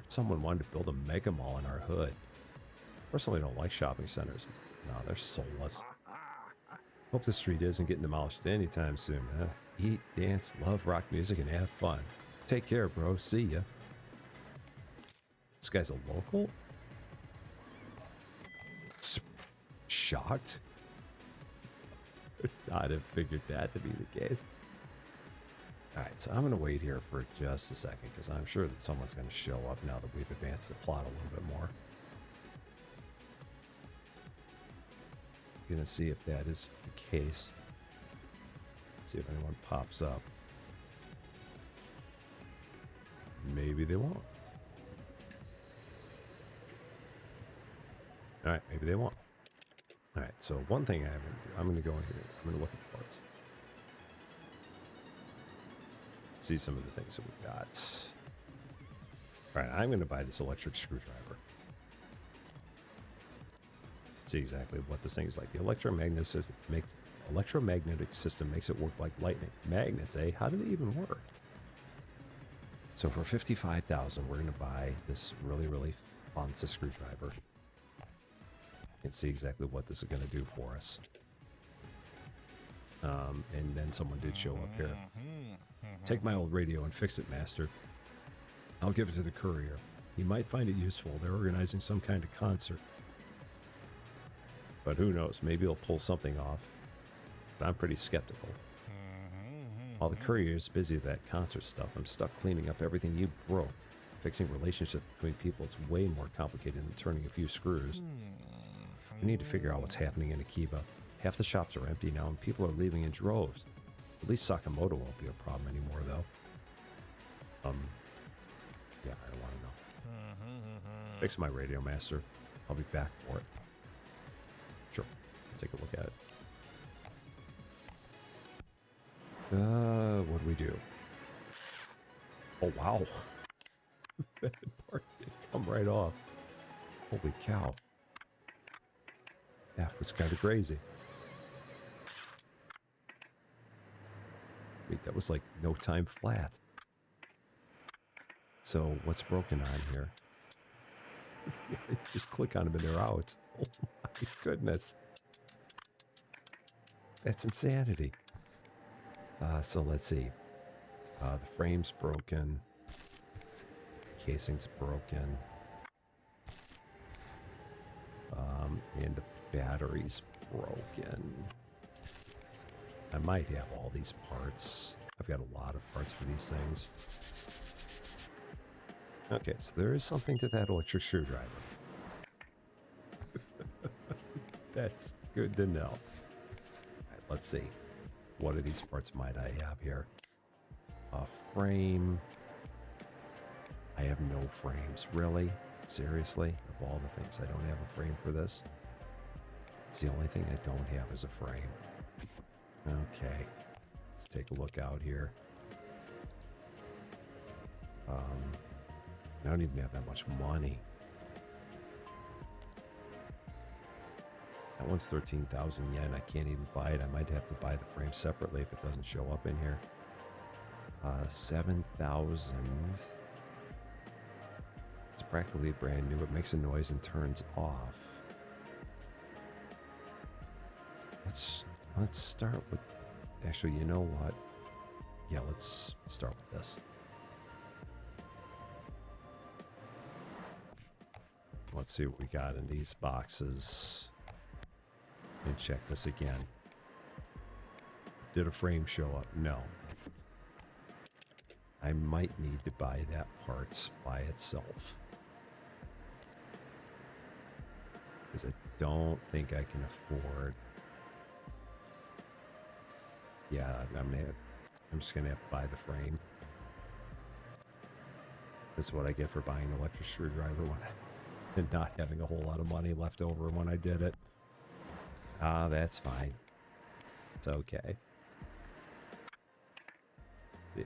Someone wanted to build a mega mall in our hood. Personally, I don't like shopping centers. No, they're soulless. Hope the street isn't getting demolished anytime soon, huh? Eat, dance, love rock music, and have fun. Take care, bro. See ya. This guy's a local? Shocked? I'd have figured that to be the case. Alright, so I'm going to wait here for just a second because I'm sure that someone's going to show up now that we've advanced the plot a little bit more. Going to see if that is the case. See if anyone pops up. Maybe they won't. Alright, maybe they won't. Alright, so one thing I'm going to go in here. I'm going to look at the parts. See some of the things that we've got. Alright, I'm going to buy this electric screwdriver. See exactly what this thing is like. The electromagnetic system makes it work like lightning. Magnets, eh? How do they even work? So for $55,000, we're going to buy this really fancy screwdriver and see exactly what this is going to do for us. And then someone did show up here. Take my old radio and fix it, Master. I'll give it to the courier. He might find it useful. They're organizing some kind of concert. But who knows? Maybe he'll pull something off. But I'm pretty skeptical. While the courier is busy with that concert stuff, I'm stuck cleaning up everything you broke. Fixing relationships between people is way more complicated than turning a few screws. We need to figure out what's happening in Akiba. Half the shops are empty now and people are leaving in droves. At least Sakamoto won't be a problem anymore, though. Yeah, I don't want to know. Fix my radio, Master. I'll be back for it. Sure. Let's take a look at it. What do we do? Oh, wow. That part did come right off. Holy cow. That was kind of crazy. Wait, that was like no time flat. So what's broken on here? Just click on them and they're out. Oh my goodness. That's insanity. So let's see. The frame's broken. Casing's broken. And the battery's broken. I might have all these parts. I've got a lot of parts for these things. Okay, so there is something to that electric screwdriver. That's good to know. All right, let's see. What of these parts might I have here? A frame. I have no frames. Really? Seriously? Of all the things, I don't have a frame for this? It's the only thing I don't have is a frame. Okay. Let's take a look out here. I don't even have that much money. That one's 13,000 yen. I can't even buy it. I might have to buy the frame separately if it doesn't show up in here. 7,000. It's practically brand new. It makes a noise and turns off. Let's start with... Actually, you know what? Yeah, let's start with this. Let's see what we got in these boxes. And check this again. Did a frame show up? No. I might need to buy that parts by itself. Because I don't think I can afford... Yeah, I'm just gonna have to buy the frame. This is what I get for buying an electric screwdriver and not having a whole lot of money left over when I did it. That's fine. It's okay. Yeah.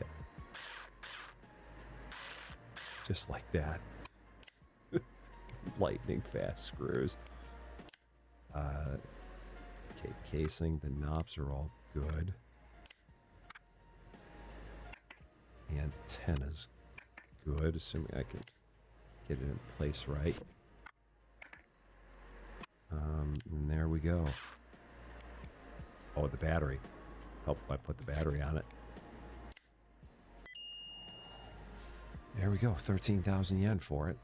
Just like that. Lightning fast screws. Okay, casing. The knobs are all good. Antenna's good, assuming I can get it in place right. And there we go. Oh, the battery. Help if I put the battery on it. There we go. 13,000 yen for it.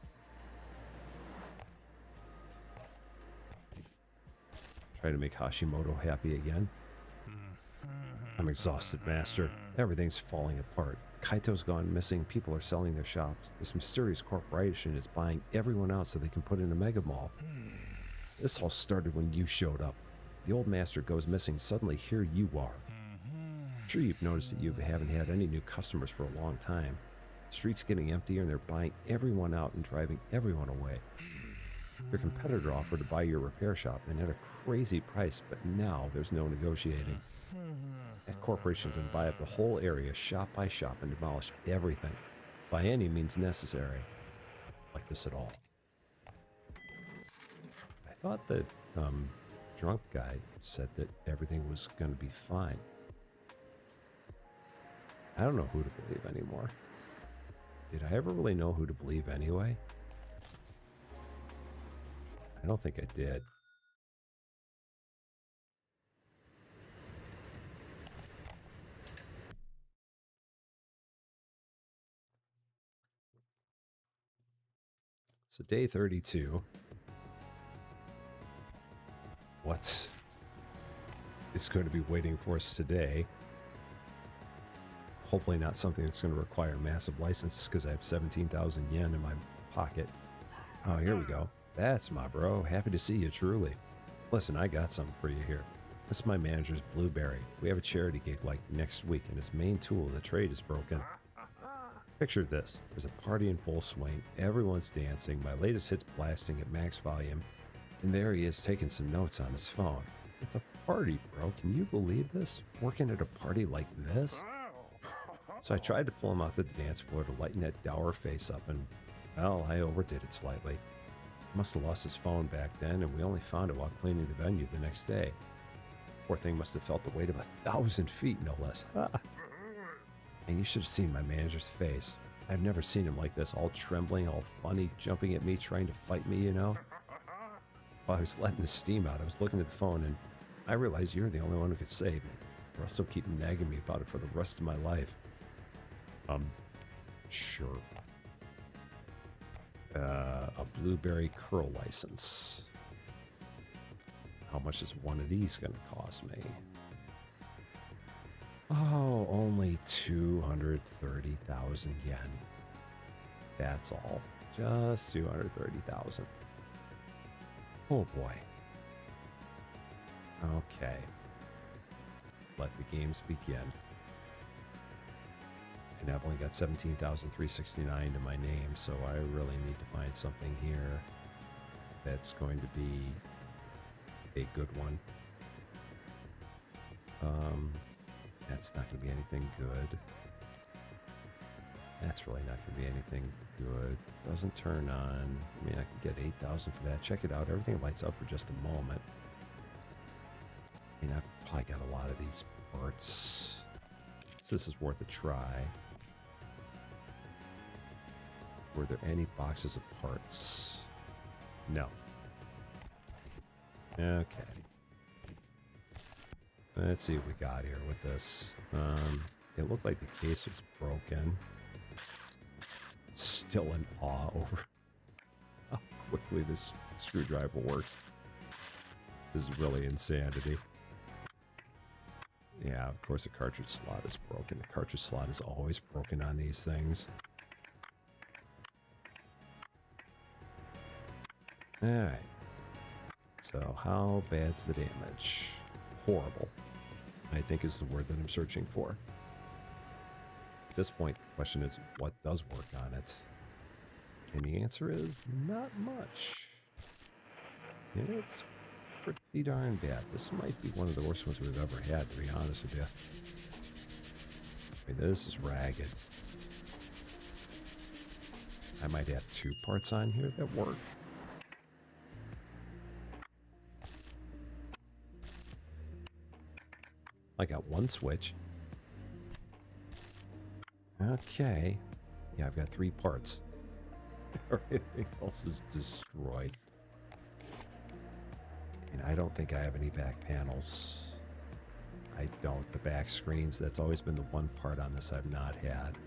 Try to make Hashimoto happy again. I'm exhausted, Master. Everything's falling apart. Kaito's gone missing. People are selling their shops. This mysterious corporation is buying everyone out so they can put in a mega mall. This all started when you showed up. The old master goes missing. Suddenly, here you are. I'm sure you've noticed that you haven't had any new customers for a long time. The street's getting emptier and they're buying everyone out and driving everyone away. Your competitor offered to buy your repair shop and at a crazy price, but now there's no negotiating. That corporation can buy up the whole area shop by shop and demolish everything by any means necessary. Like this at all. I thought that drunk guy said that everything was going to be fine. I don't know who to believe anymore. Did I ever really know who to believe anyway? I don't think I did. So day 32. What is going to be waiting for us today? Hopefully not something that's going to require massive license because I have 17,000 yen in my pocket. Oh, here we go. That's my bro. Happy to see you, truly. Listen, I got something for you here. This is my manager's Blueberry. We have a charity gig like next week and his main tool of the trade is broken. Picture this. There's a party in full swing. Everyone's dancing. My latest hit's blasting at max volume. And there he is taking some notes on his phone. It's a party, bro. Can you believe this? Working at a party like this? So I tried to pull him out to the dance floor to lighten that dour face up and, well, I overdid it slightly. He must have lost his phone back then and we only found it while cleaning the venue the next day. Poor thing must have felt the weight of 1,000 feet, no less. And you should have seen my manager's face. I've never seen him like this, all trembling, all funny, jumping at me, trying to fight me, you know? While I was letting the steam out, I was looking at the phone and I realized you're the only one who could save me. Or else he'll keep nagging me about it for the rest of my life. Sure. A Blueberry curl license. How much is one of these going to cost me? Oh, only 230,000 yen. That's all. Just 230,000. Oh boy. Okay. let the games begin. And I've only got 17,369 to my name, so I really need to find something here that's going to be a good one. That's not going to be anything good. That's really not going to be anything good. Doesn't turn on. I mean, I could get 8,000 for that. Check it out. Everything lights up for just a moment. I mean, I've probably got a lot of these parts. So this is worth a try. Were there any boxes of parts? No. Okay. Let's see what we got here with this. It looked like the case was broken. Still in awe over how quickly this screwdriver works. This is really insanity. Yeah, of course the cartridge slot is broken. The cartridge slot is always broken on these things. Alright. So how bad's the damage? Horrible, I think is the word that I'm searching for. At this point, the question is, what does work on it? And the answer is, not much. It's pretty darn bad. This might be one of the worst ones we've ever had, to be honest with you. I mean, this is ragged. I might have 2 parts on here that work. I got 1 switch. Okay. Yeah, I've got 3 parts. Everything else is destroyed. And I don't think I have any back panels. I don't. The back screens, that's always been the one part on this I've not had.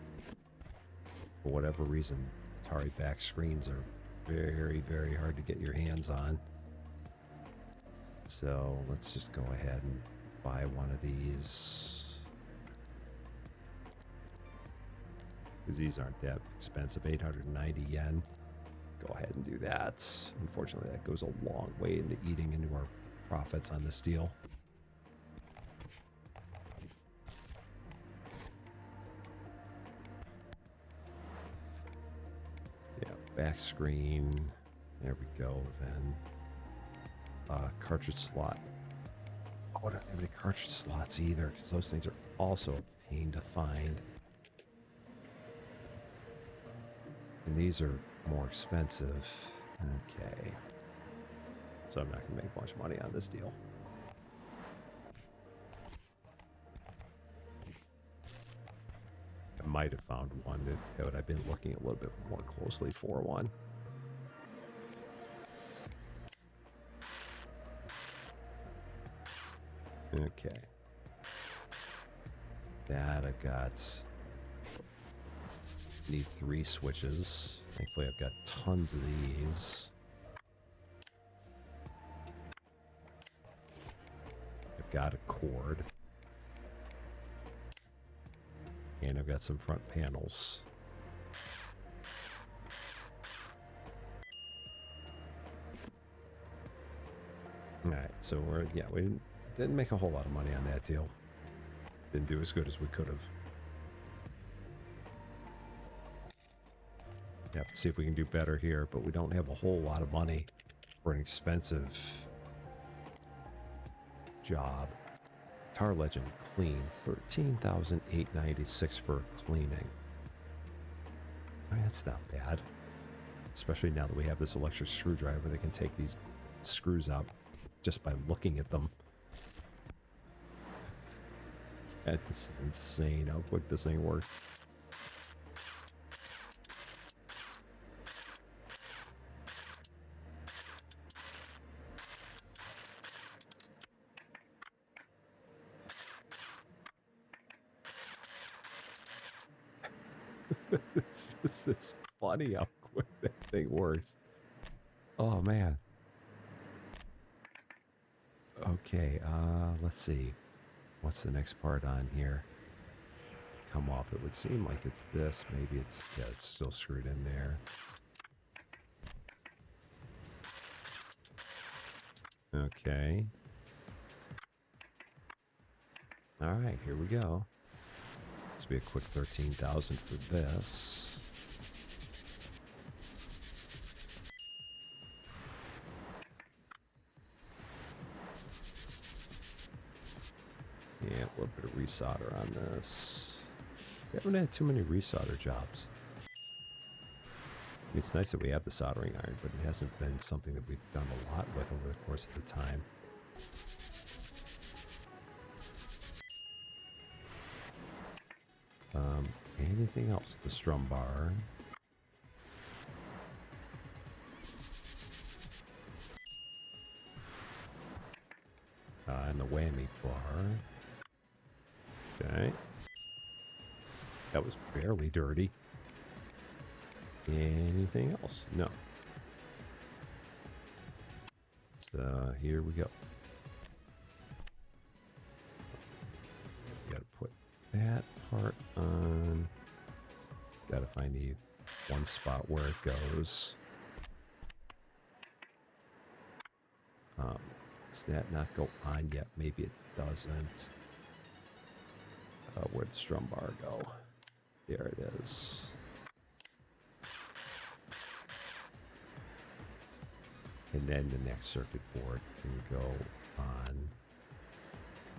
For whatever reason, Atari back screens are very, very hard to get your hands on. So let's just go ahead and buy one of these. Because these aren't that expensive. 890 yen. Go ahead and do that. Unfortunately, that goes a long way into eating into our profits on this deal. Yeah, back screen. There we go, then. Cartridge slot. Oh, I don't have any cartridge slots either, because those things are also a pain to find. And these are more expensive. Okay. So I'm not going to make much money on this deal. I might have found one, but I've been looking a little bit more closely for one. Okay. That I've got. Need 3 switches. Thankfully, I've got tons of these. I've got a cord. And I've got some front panels. Alright, so we didn't make a whole lot of money on that deal. Didn't do as good as we could have. Have to see if we can do better here, but we don't have a whole lot of money for an expensive job. Tar Legend clean, $13,896 for cleaning. I mean, that's not bad. Especially now that we have this electric screwdriver that can take these screws out just by looking at them. God, this is insane how quick this thing works. It's funny how quick that thing works. Oh man. Okay, let's see. What's the next part on here? Come off. It would seem like it's this. Maybe it's, yeah, it's still screwed in there. Okay. All right, here we go. This will be a quick 13,000 for this. Yeah, a little bit of resolder on this. We haven't had too many resolder jobs. It's nice that we have the soldering iron, but it hasn't been something that we've done a lot with over the course of the time. Anything else? The strum bar. And the whammy bar. Okay. That was barely dirty. Anything else? No. So here we go. Got to put that part on. Got to find the one spot where it goes. Does that not go on yet? Maybe it doesn't. Where'd the strum bar go? There it is. And then the next circuit board can go on.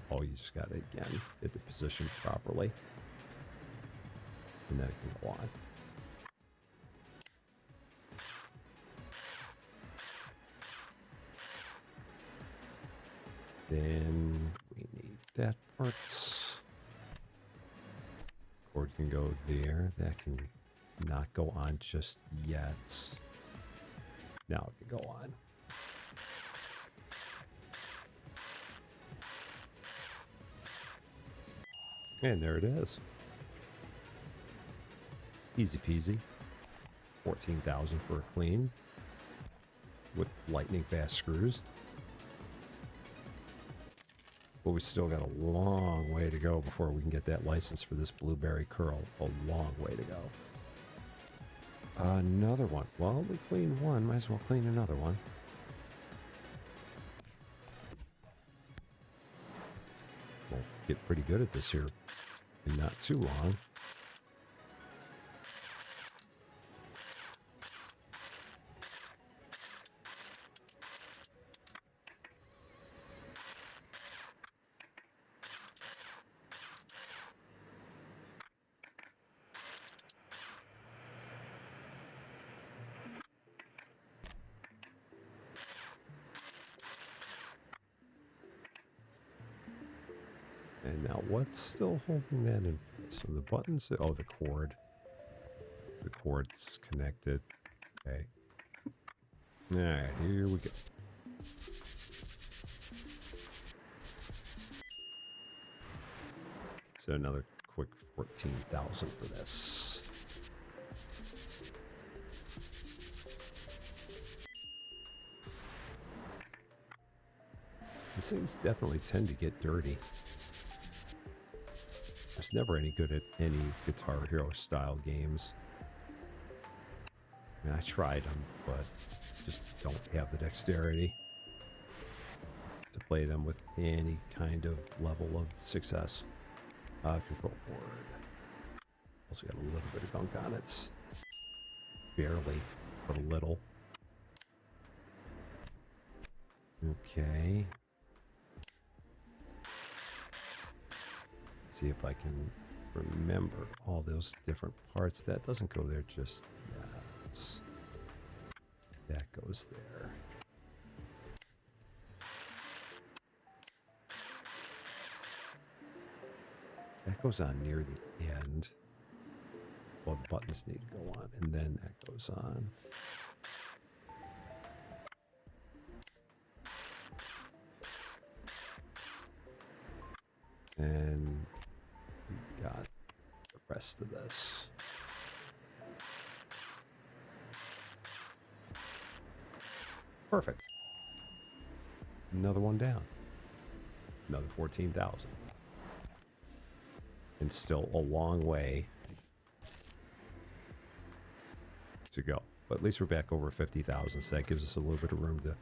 Oh, you just got to, again, get the position properly. And then it can go on. Then we need that part. Cord can go there. That can not go on just yet. Now it can go on. And there it is. Easy peasy. 14,000 for a clean. With lightning fast screws. But we still got a long way to go before we can get that license for this blueberry curl. A long way to go. Another one. Well, we cleaned one. Might as well clean another one. We'll get pretty good at this here in not too long. And now what's still holding that in place? So the buttons, oh, the cord. The cord's connected. Okay. All right, here we go. So another quick 14,000 for this. These things definitely tend to get dirty. I was never any good at any Guitar Hero style games. I mean, I tried them, but just don't have the dexterity to play them with any kind of level of success. Control board. Also got a little bit of gunk on it. Barely, but a little. Okay. See if I can remember all those different parts. That doesn't go there just yet. That goes there. That goes on near the end. Well, the buttons need to go on, and then that goes on. And we got the rest of this. Perfect. Another one down. Another 14,000. And still a long way to go. But at least we're back over 50,000, so that gives us a little bit of room to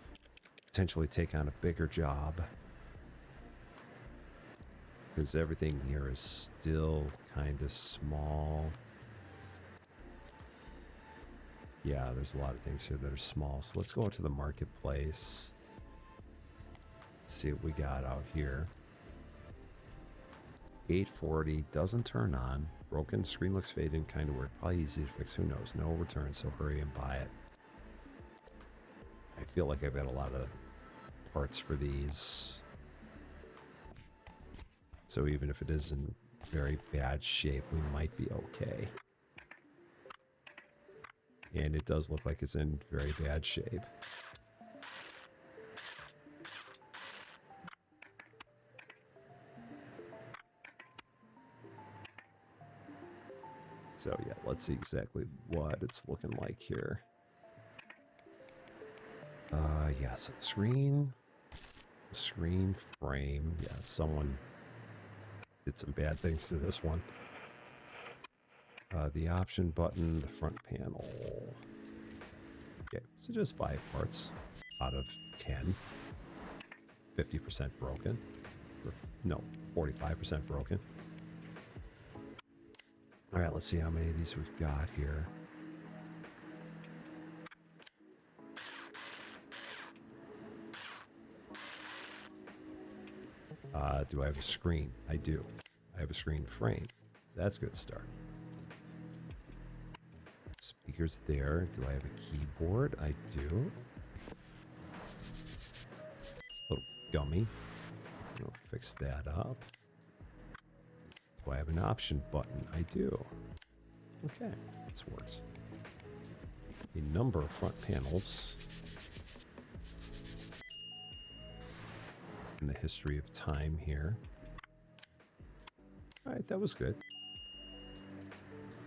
potentially take on a bigger job. because everything here is still kind of small. Yeah, there's a lot of things here that are small. So let's go to the marketplace. See what we got out here. 840 doesn't turn on. Broken screen looks faded, kind of weird. Probably easy to fix. Who knows? No return, so hurry and buy it. I feel like I've got a lot of parts for these. So even if it is in very bad shape, we might be okay. And it does look like it's in very bad shape. So yeah, let's see exactly what it's looking like here. Yeah, so the screen frame. Yeah, someone did some bad things to this one. The option button, the front panel. Okay, so just 5 parts out of 10. 50% broken. Or, no, 45% broken. All right, let's see how many of these we've got here. Do I have a screen? I do. I have a screen frame. So that's a good start. Speakers there. Do I have a keyboard? I do. Little gummy. I'll fix that up. Do I have an option button? I do. Okay, this works. A number of front panels. In the history of time here. Alright, that was good.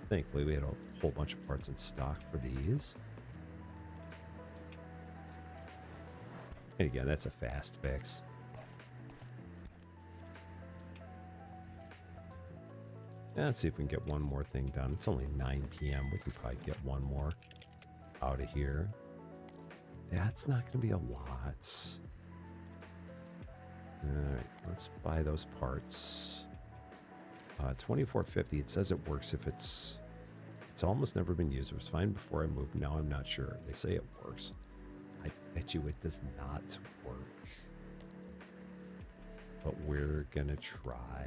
Thankfully, we had a whole bunch of parts in stock for these. And again, that's a fast fix. And let's see if we can get one more thing done. It's only 9 p.m. We can probably get one more out of here. That's not going to be a lot. Alright, let's buy those parts. 2450, it says it works if it's almost never been used. It was fine before I moved. Now I'm not sure. They say it works. I bet you it does not work. But we're gonna try.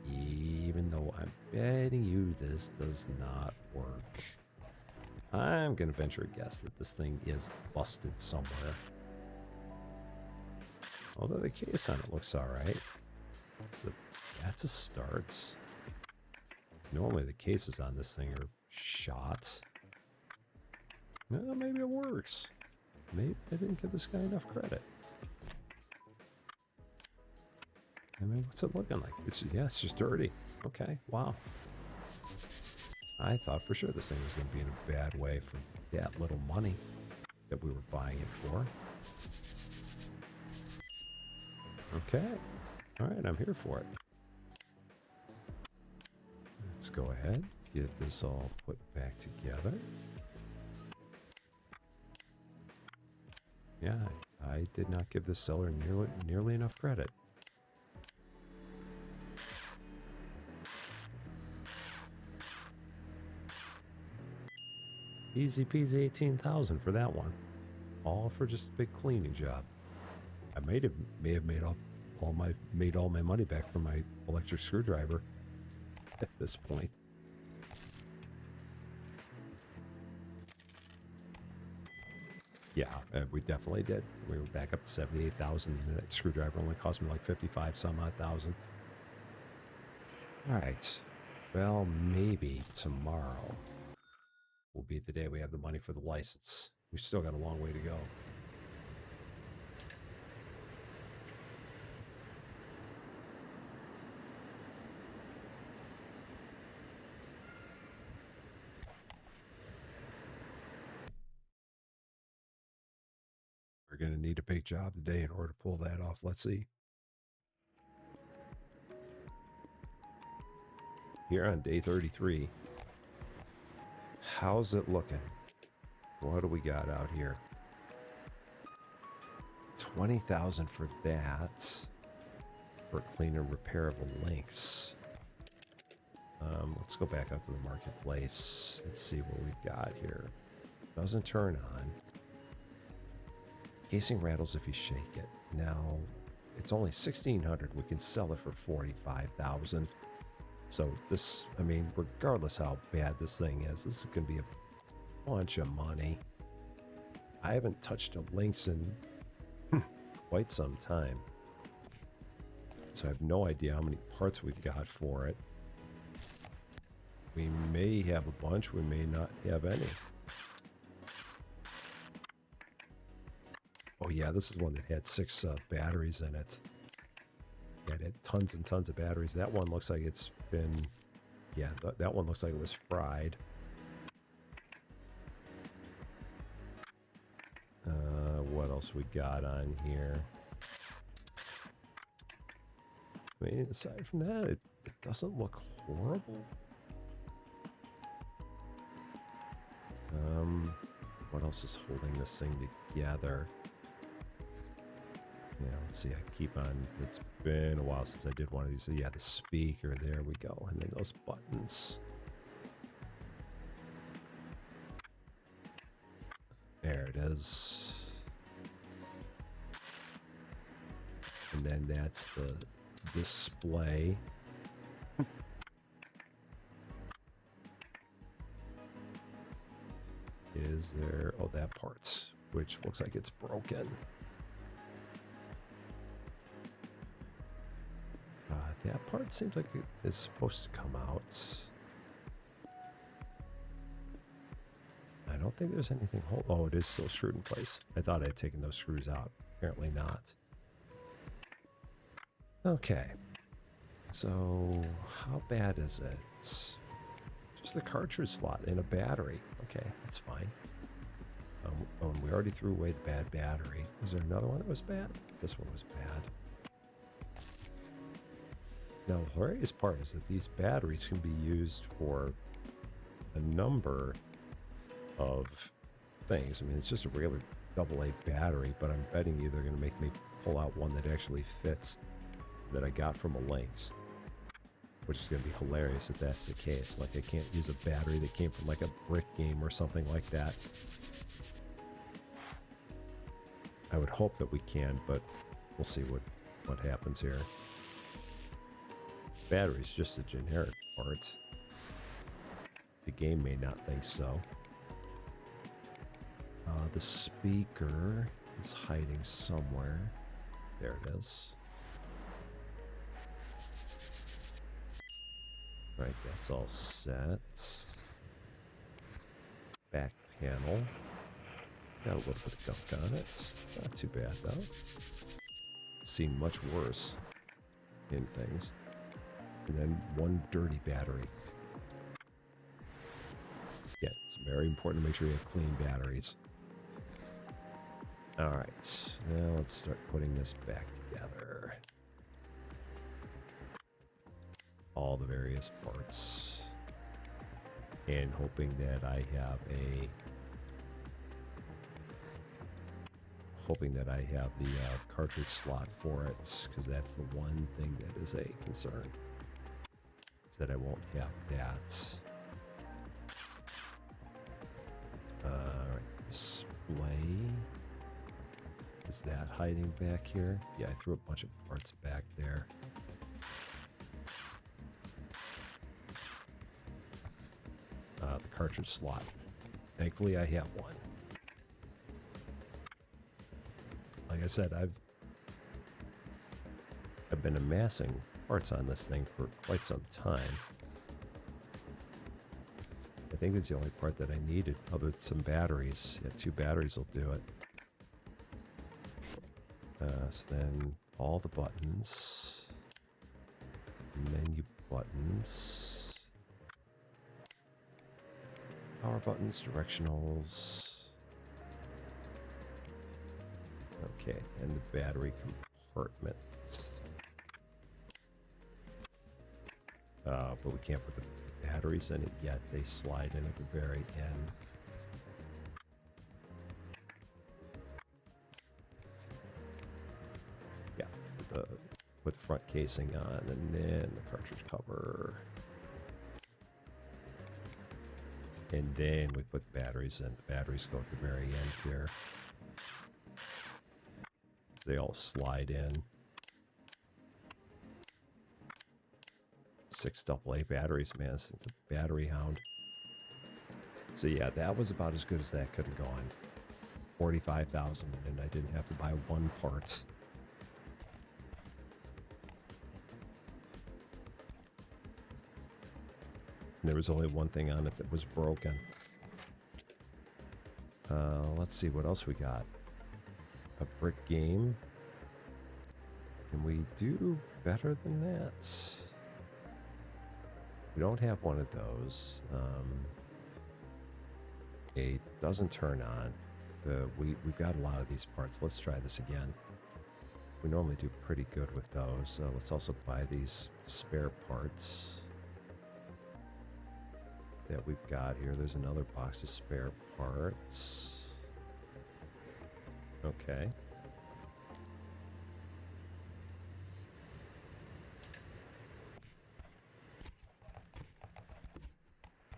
Even though I'm betting you this does not work. I'm gonna venture a guess that this thing is busted somewhere. Although the case on it looks alright. So that's a start. Normally the cases on this thing are shot. Well, maybe it works. Maybe I didn't give this guy enough credit. I mean, what's it looking like? It's just dirty. Okay, wow. I thought for sure this thing was going to be in a bad way for that little money that we were buying it for. Okay. All right, I'm here for it. Let's go ahead, get this all put back together. Yeah, I did not give the seller nearly enough credit. Easy peasy 18,000 for that one. All for just a big cleaning job. I may have made all my money back from my electric screwdriver at this point. Yeah, we definitely did. We were back up to 78,000. That screwdriver only cost me like 55 some odd thousand. All right. Well, maybe tomorrow will be the day we have the money for the license. We've still got a long way to go. We're going to need a big job today in order to pull that off. Let's see. Here on day 33. How's it looking? What do we got out here? 20,000 for that. for clean and repairable links. Let's go back out to the marketplace and see what we've got here. Doesn't turn on. Casing rattles if you shake it. Now, it's only 1,600. We can sell it for 45,000. So this, I mean, regardless how bad this thing is, this is going to be a bunch of money. I haven't touched a Lynx in quite some time. So I have no idea how many parts we've got for it. We may have a bunch, we may not have any. Oh yeah, this is one that had 6 batteries in it. Yeah, it had tons and tons of batteries. That one looks like it's been, yeah, that one looks like it was fried. What else we got on here? I mean, aside from that, it doesn't look horrible. What else is holding this thing together? Yeah, let's see. I keep on. It's been a while since I did one of these. So yeah, the speaker. There we go. And then those buttons. There it is. And then that's the display. Is there... Oh, that part's... which looks like it's broken. That part seems like it is supposed to come out. I don't think there's anything... Oh, it is still screwed in place. I thought I had taken those screws out. Apparently not. Okay. So, how bad is it? Just a cartridge slot and a battery. Okay, that's fine. Oh, and we already threw away the bad battery. Was there another one that was bad? This one was bad. Now, the hilarious part is that these batteries can be used for a number of things. I mean, it's just a regular AA battery, but I'm betting you they're going to make me pull out one that actually fits that I got from a Lynx. Which is going to be hilarious if that's the case. Like, I can't use a battery that came from like a brick game or something like that. I would hope that we can, but we'll see what happens here. This battery is just a generic part. The game may not think so. The speaker is hiding somewhere. There it is. Right, that's all set. Back panel. Got a little bit of gunk on it. Not too bad though. Seen much worse in things. And then one dirty battery. Yeah, it's very important to make sure you have clean batteries. Alright, now let's start putting this back together. All the various parts. And hoping that I have a... Hoping that I have the cartridge slot for it, because that's the one thing that is a concern. Is that I won't have that. Alright, display. Is that hiding back here? Yeah, I threw a bunch of parts back there. The cartridge slot. Thankfully, I have one. Like I said, I've been amassing parts on this thing for quite some time. I think it's the only part that I needed, other than some batteries. Yeah, 2 batteries will do it. So then all the buttons, menu buttons, power buttons, directionals. Okay, and the battery compartment. But we can't put the batteries in it yet. They slide in at the very end. Yeah, put the front casing on, and then the cartridge cover. And then we put batteries in. The batteries go at the very end here. They all slide in. 6 AA batteries, man. It's a battery hound. So yeah, that was about as good as that could have gone. 45,000, and I didn't have to buy one part. And there was only one thing on it that was broken. Let's see what else we got. A brick game. Can we do better than that? We don't have one of those. It doesn't turn on. We've got a lot of these parts. Let's try this again. We normally do pretty good with those. So let's also buy these spare parts that we've got here. There's another box of spare parts. Okay.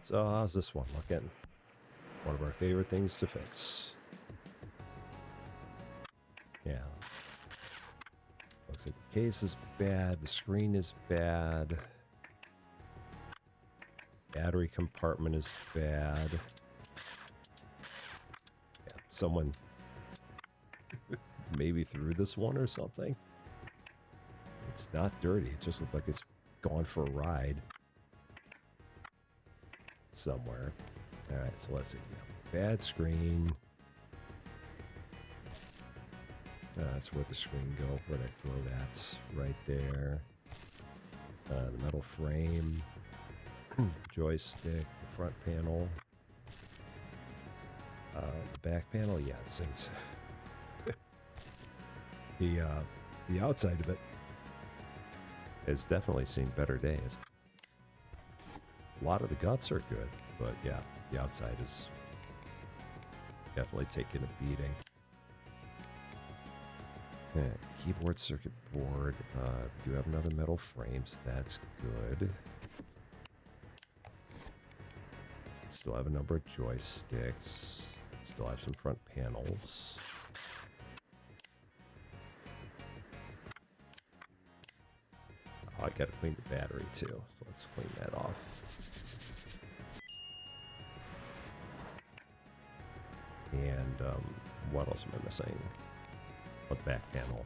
So how's this one looking? One of our favorite things to fix. Yeah. Looks like the case is bad. The screen is bad. Battery compartment is bad. Yeah, someone maybe threw this one or something. It's not dirty. It just looks like it's gone for a ride somewhere. All right, so let's see. Bad screen. That's where the screen go. Where'd I throw that? Right there. The metal frame. Joystick. The front panel. The back panel. Yeah, this thing's... the outside of it has definitely seen better days. A lot of the guts are good, but yeah, the outside is definitely taking a beating. Yeah, keyboard, circuit board. Do have another metal frame, so that's good. Still have a number of joysticks. Still have some front panels. Oh, I gotta clean the battery too, so let's clean that off. And what else am I missing? A back panel.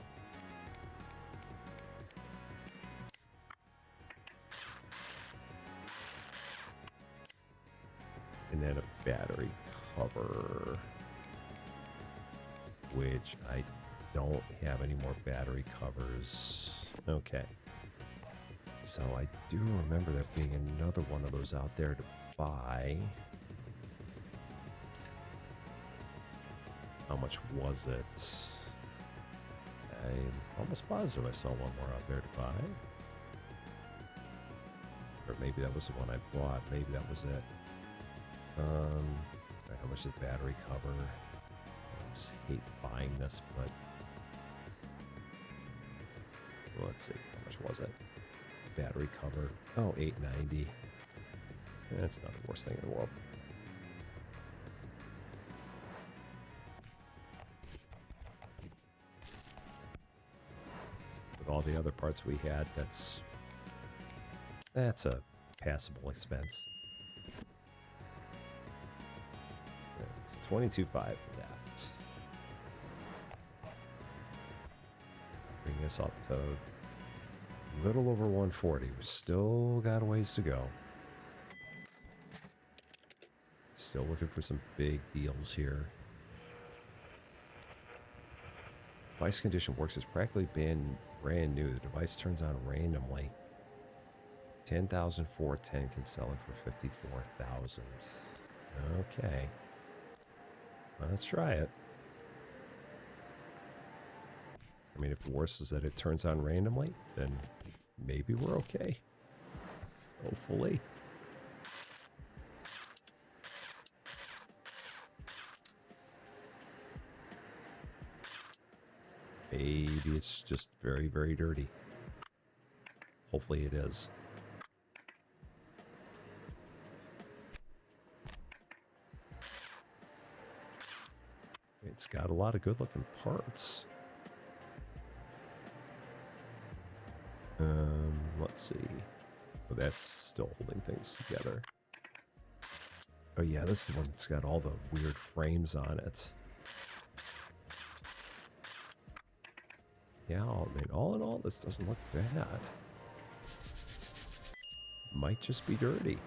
And then a battery cover, which I don't have any more battery covers. Okay. So I do remember there being another one of those out there to buy. How much was it? I'm almost positive I saw one more out there to buy. Or maybe that was the one I bought. Maybe that was it. How much is the battery cover? I just hate buying this, but well, let's see. How much was it? Battery cover. Oh, $8.90. That's not the worst thing in the world. With all the other parts we had, that's a passable expense. It's $22.5 for that. Bring this up to a little over 140. We still got a ways to go. Still looking for some big deals here. Device condition works as practically been brand new. The device turns on randomly. 10,410 can sell it for 54,000. Okay. Well, let's try it. I mean, if the worst is that it turns on randomly, then maybe we're okay. Hopefully. Maybe it's just very, very dirty. Hopefully it is. It's got a lot of good looking parts. Let's see. Oh, that's still holding things together. Oh yeah, this is the one that's got all the weird frames on it. Yeah, I mean, all in all, this doesn't look bad. Might just be dirty.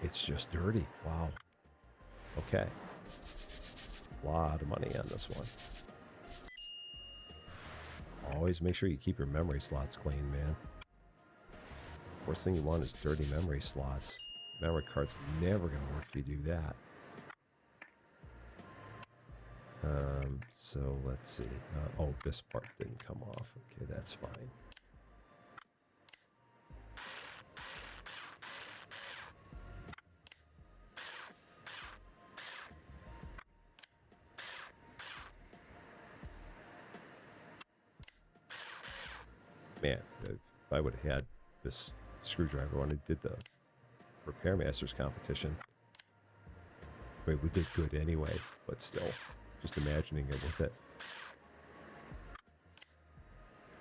It's just dirty. Wow. Okay. A lot of money on this one. Always make sure you keep your memory slots clean, man. Worst thing you want is dirty memory slots. Memory card's never going to work if you do that. So let's see. Oh, this part didn't come off. Okay, that's fine. Man, if I would have had this screwdriver when I did the Repair Masters competition, I mean, we did good anyway, but still, just imagining it with it.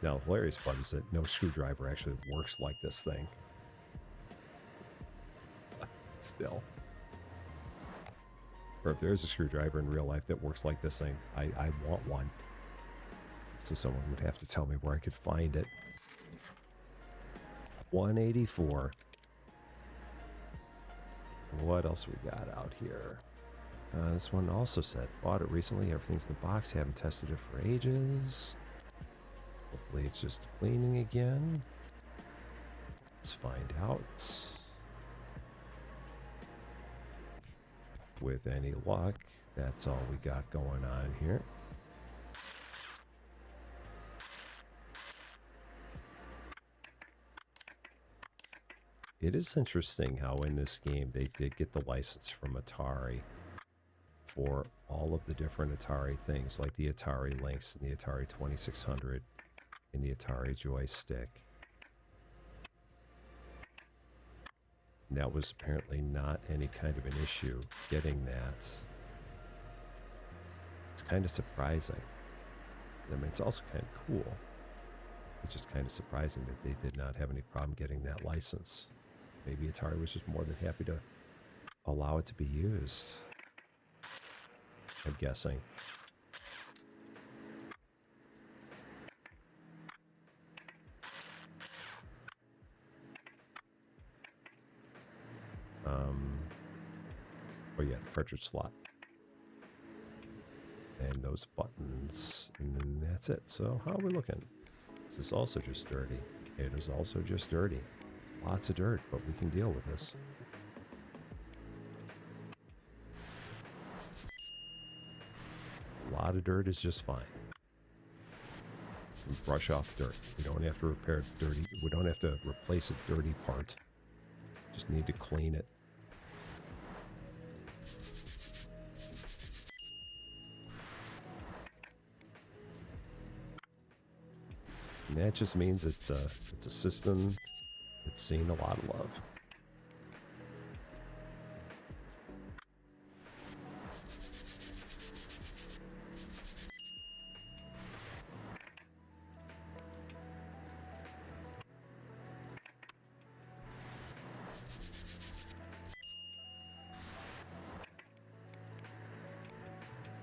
Now, the hilarious part is that no screwdriver actually works like this thing. Still. Or if there's a screwdriver in real life that works like this thing, I want one. So someone would have to tell me where I could find it. 184. What else we got out here? This one also said, bought it recently. Everything's in the box. Haven't tested it for ages. Hopefully it's just cleaning again. Let's find out. With any luck, that's all we got going on here. It is interesting how in this game they did get the license from Atari for all of the different Atari things, like the Atari Lynx and the Atari 2600 and the Atari joystick. And that was apparently not any kind of an issue getting that. It's kind of surprising. I mean, it's also kind of cool. It's just kind of surprising that they did not have any problem getting that license. Maybe Atari was just more than happy to allow it to be used. I'm guessing. Oh yeah, the cartridge slot. And those buttons. And then that's it. So how are we looking? This is also just dirty. It is also just dirty. Lots of dirt, but we can deal with this. A lot of dirt is just fine. We brush off dirt. We don't have to repair dirty. We don't have to replace a dirty part. Just need to clean it. And that just means it's a system that's seen a lot of love.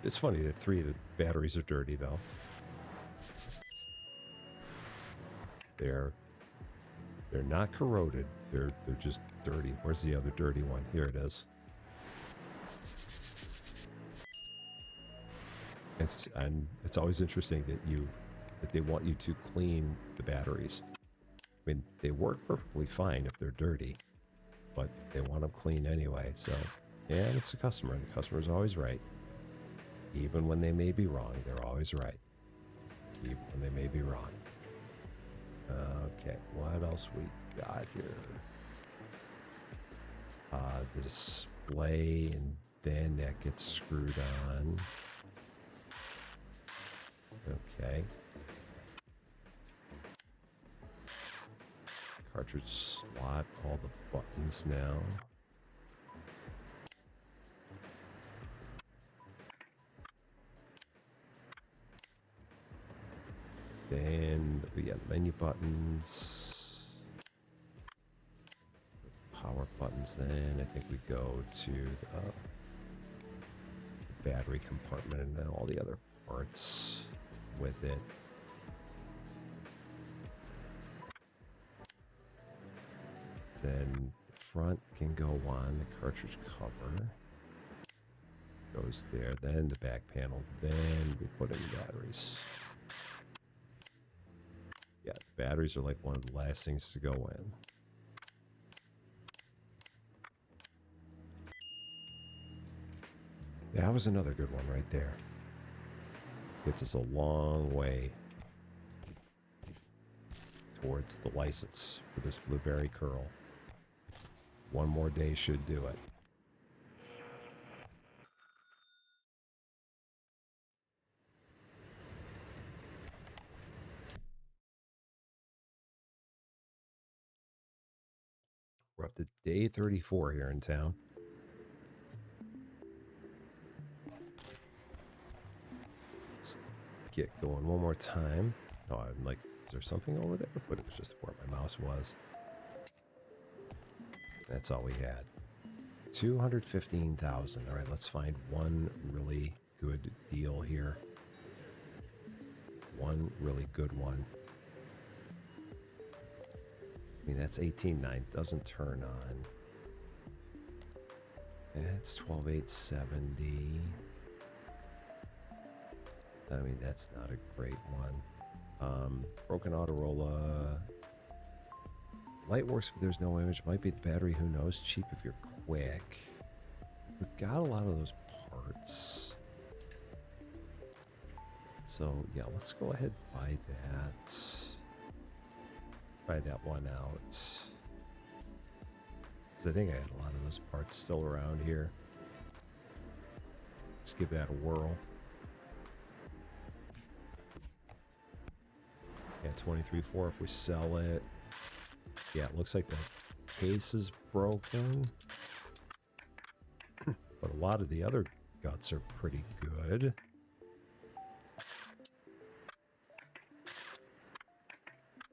It's funny that 3 of the batteries are dirty, though. They're not corroded. They're just dirty. Where's the other dirty one? Here it is. It's always interesting that they want you to clean the batteries. I mean, they work perfectly fine if they're dirty, but they want them clean anyway. So, yeah, it's the customer, and the customer's always right. Even when they may be wrong, they're always right. Even when they may be wrong. Okay, what else we got here? The display, and then that gets screwed on. Okay. cartridge slot, all the buttons now. Then we got menu buttons, power buttons. Then I think we go to the battery compartment and then all the other parts with it. Then the front can go on the cartridge cover. Goes there. Then the back panel. Then we put in the batteries. Yeah, the batteries are like one of the last things to go in. That was another good one right there. Gets us a long way towards the license for this blueberry curl. One more day should do it. We're up to day 34 here in town. Let's get going one more time. Oh, I'm like, is there something over there? But it was just where my mouse was. That's all we had. 215,000. All right, let's find one really good deal here. One really good one. I mean, that's 18.9. Doesn't turn on. It's 12.870. I mean, that's not a great one. Broken Autorola. Light works, but there's no image. Might be the battery. Who knows? Cheap if you're quick. We've got a lot of those parts. So, yeah, let's go ahead and buy that. Try that one out. Because I think I had a lot of those parts still around here. Let's give that a whirl. Yeah, 23.4 if we sell it. Yeah, it looks like the case is broken. But a lot of the other guts are pretty good.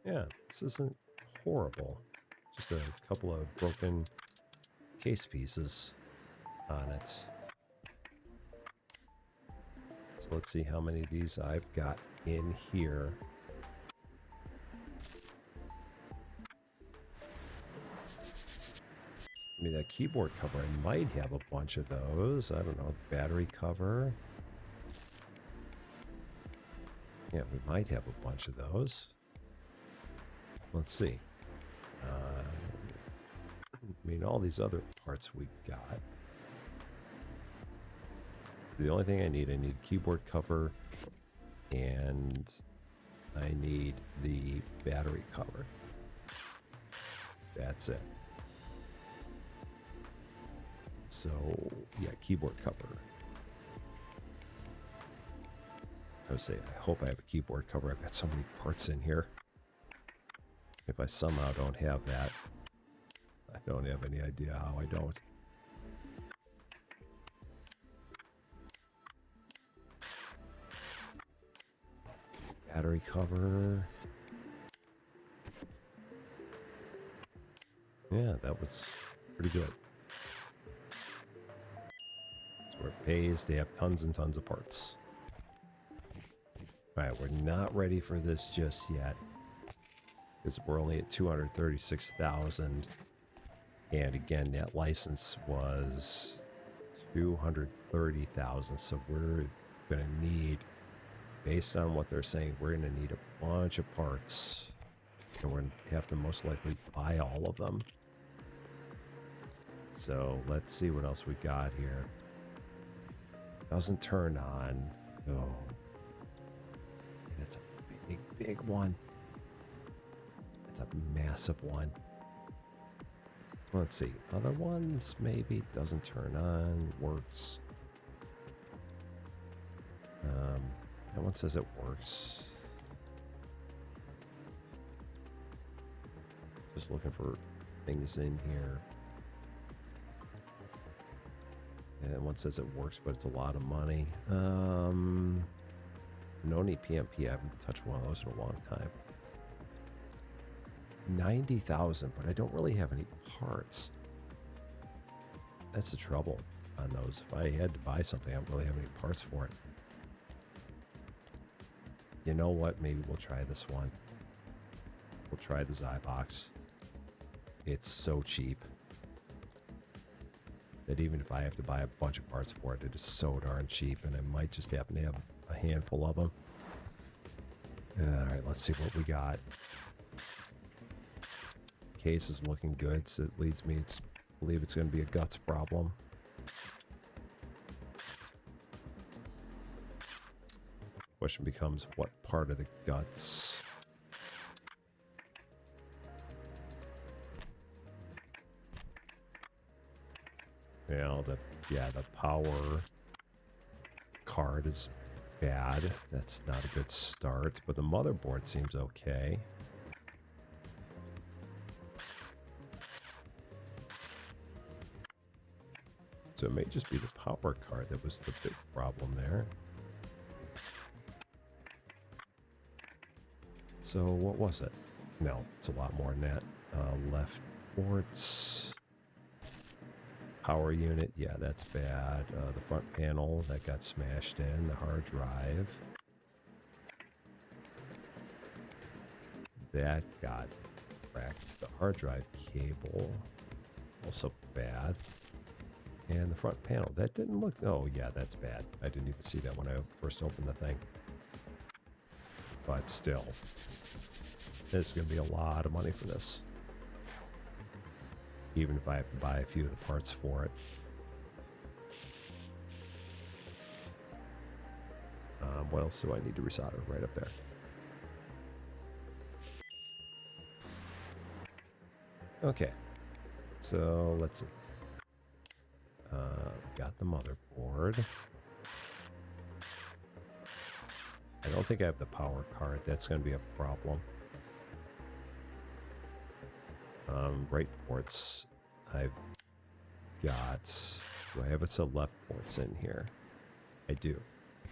Yeah, this isn't horrible. Just a couple of broken case pieces on it. So let's see how many of these I've got in here. I mean, that keyboard cover, I might have a bunch of those. I don't know, battery cover. Yeah, we might have a bunch of those. Let's see. I mean, all these other parts we got. So the only thing I need keyboard cover, and I need the battery cover. That's it. So, yeah, keyboard cover. I would say, I hope I have a keyboard cover. I've got so many parts in here. If I somehow don't have that, I don't have any idea how I don't. Battery cover. Yeah, that was pretty good. That's where it pays to have tons and tons of parts. Alright, we're not ready for this just yet. Because we're only at 236,000. And again, that license was 230,000. So we're going to need, based on what they're saying, we're going to need a bunch of parts. And we're going to have to most likely buy all of them. So let's see what else we got here. Doesn't turn on. Oh. That's a big, big one. That's a massive one. Let's see. Other ones, maybe doesn't turn on. Works. That one says it works. Just looking for things in here. And one says it works, but it's a lot of money. No need PMP. I haven't touched one of those in a long time. 90,000, but I don't really have any parts. That's the trouble on those. If I had to buy something, I don't really have any parts for it. You know what? Maybe we'll try this one. We'll try the Zybox. It's so cheap that even if I have to buy a bunch of parts for it, it is so darn cheap, and I might just happen to have a handful of them. All right, let's see what we got. Case is looking good, so it leads me to believe it's going to be a guts problem. Question becomes, what part of the guts? Well, the power card is bad. That's not a good start, but the motherboard seems okay. So it may just be the power card that was the big problem there. So what was it? No, it's a lot more than that. Left ports. Power unit, yeah, that's bad. The front panel, that got smashed in. The hard drive. That got cracked. The hard drive cable, also bad. And the front panel, that didn't look... Oh, yeah, that's bad. I didn't even see that when I first opened the thing. But still, this is going to be a lot of money for this. Even if I have to buy a few of the parts for it. What else do I need to resolder? Right up there. Okay. So, let's see. Got the motherboard. I don't think I have the power card. That's going to be a problem. Right ports. I've got... Do I have some left ports in here? I do.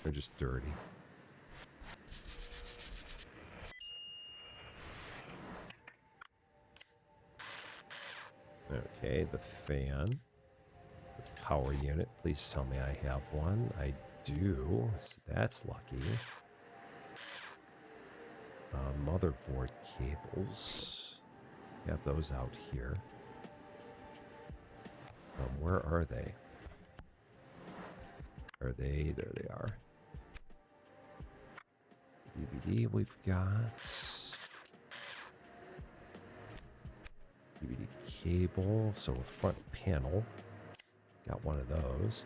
They're just dirty. Okay, the fan. The power unit. Please tell me I have one. I do. So that's lucky. Motherboard cables. Have those out here. Where are they? Are they? There they are. DVD we've got. DVD cable. So a front panel. Got one of those.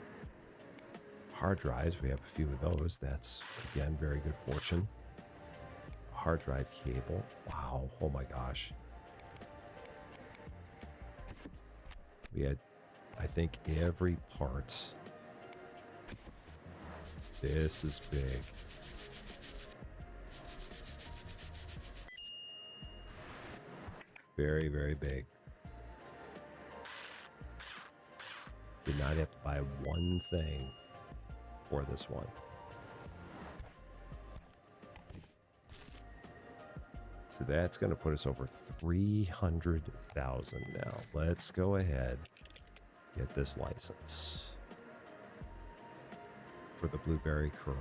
Hard drives. We have a few of those. That's, again, very good fortune. Hard drive cable. Wow. Oh my gosh. We had, I think, every part. This is big. Very, very big. Did not have to buy one thing for this one. So that's going to put us over 300,000 now. Let's go ahead, get this license for the blueberry curl.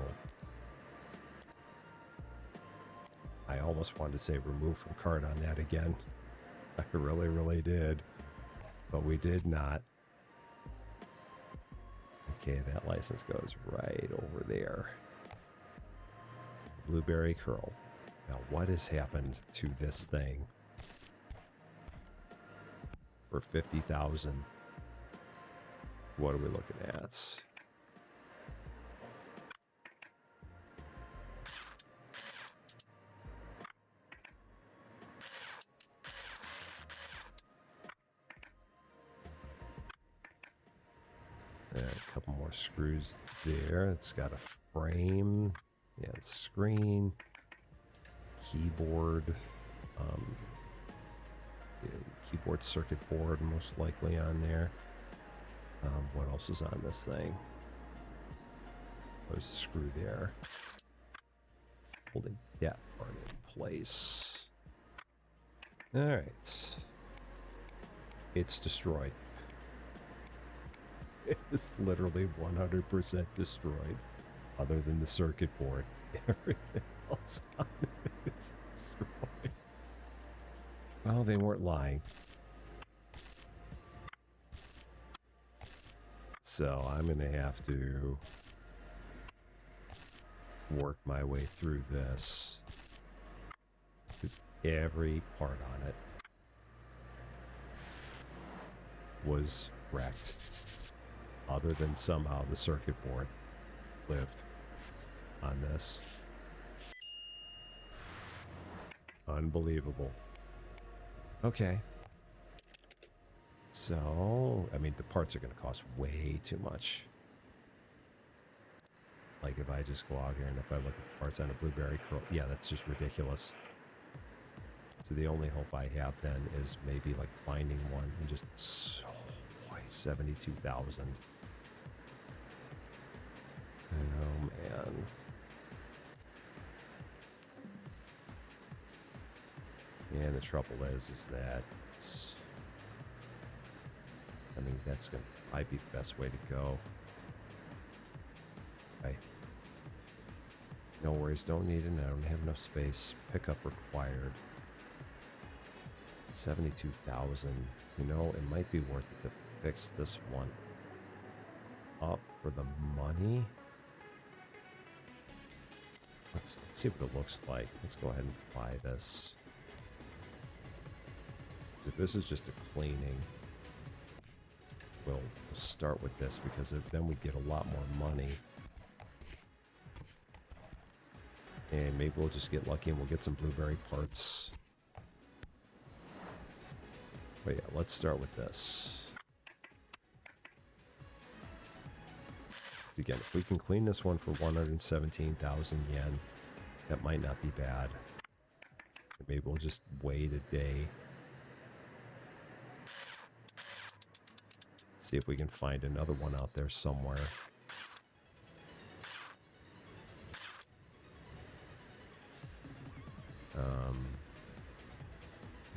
I almost wanted to say remove from cart on that again. I really, really did, but we did not. Okay, that license goes right over there. Blueberry curl. Now, what has happened to this thing for 50,000? What are we looking at? And a couple more screws there. It's got a frame. Yeah, screen. Keyboard keyboard circuit board most likely on there. What else is on this thing? There's a screw there. Holding that part in place. Alright. It's destroyed. It is literally 100% destroyed. Other than the circuit board. Everything else on it is destroyed. Well, they weren't lying. So I'm going to have to work my way through this. Because every part on it was wrecked. Other than somehow the circuit board lived on this. Unbelievable. Okay. So, I mean, the parts are going to cost way too much. Like if I just go out here and if I look at the parts on a Blueberry Curl, yeah, that's just ridiculous. So the only hope I have then is maybe like finding one and just, oh boy, 72,000. Oh man. And the trouble is that I mean, that's going to might be the best way to go. Okay. No worries, don't need it. I don't have enough space. Pickup required. 72,000. You know, it might be worth it to fix this one up for the money. Let's see what it looks like. Let's go ahead and buy this. So if this is just a cleaning, we'll start with this because then we get a lot more money. And maybe we'll just get lucky and we'll get some Blueberry parts. But yeah, let's start with this. Again, if we can clean this one for 117,000 yen, that might not be bad. Maybe we'll just wait a day. See if we can find another one out there somewhere.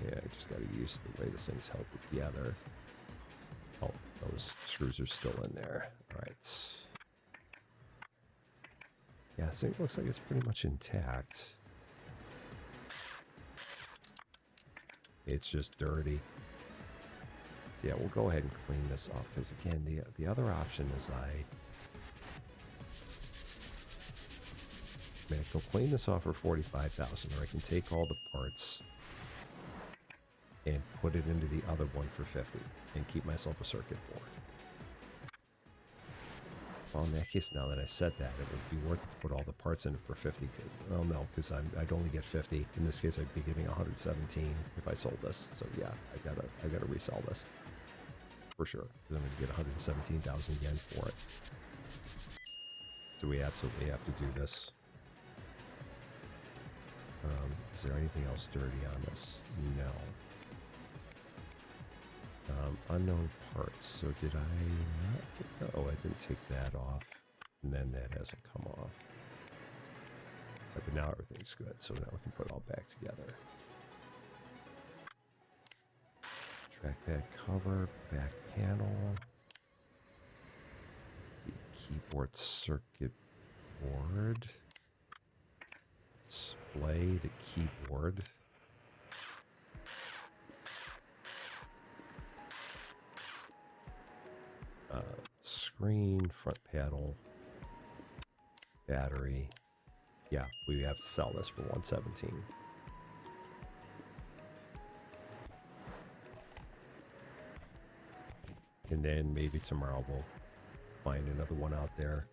Yeah, I just got to use the way this thing's held together. Oh, those screws are still in there. All right. Yeah, this thing looks like it's pretty much intact. It's just dirty. So yeah, we'll go ahead and clean this up because again, the other option is I can clean this off for 45,000, or I can take all the parts and put it into the other one for 50 and keep myself a circuit board. Well, in that case, now that I said that, it would be worth it to put all the parts in it for 50. Well, no, because I'd only get 50. In this case, I'd be getting 117 if I sold this. So yeah, I gotta resell this for sure because I'm going to get 117,000 yen for it. So we absolutely have to do this. Is there anything else dirty on this? No. Unknown parts. So did I not take that? Oh, I didn't take that off. And then that hasn't come off. But now everything's good. So now we can put it all back together. Trackpad cover, back panel. The keyboard circuit board. Display the keyboard. Screen, front panel, battery. Yeah, we have to sell this for 117. And then maybe tomorrow we'll find another one out there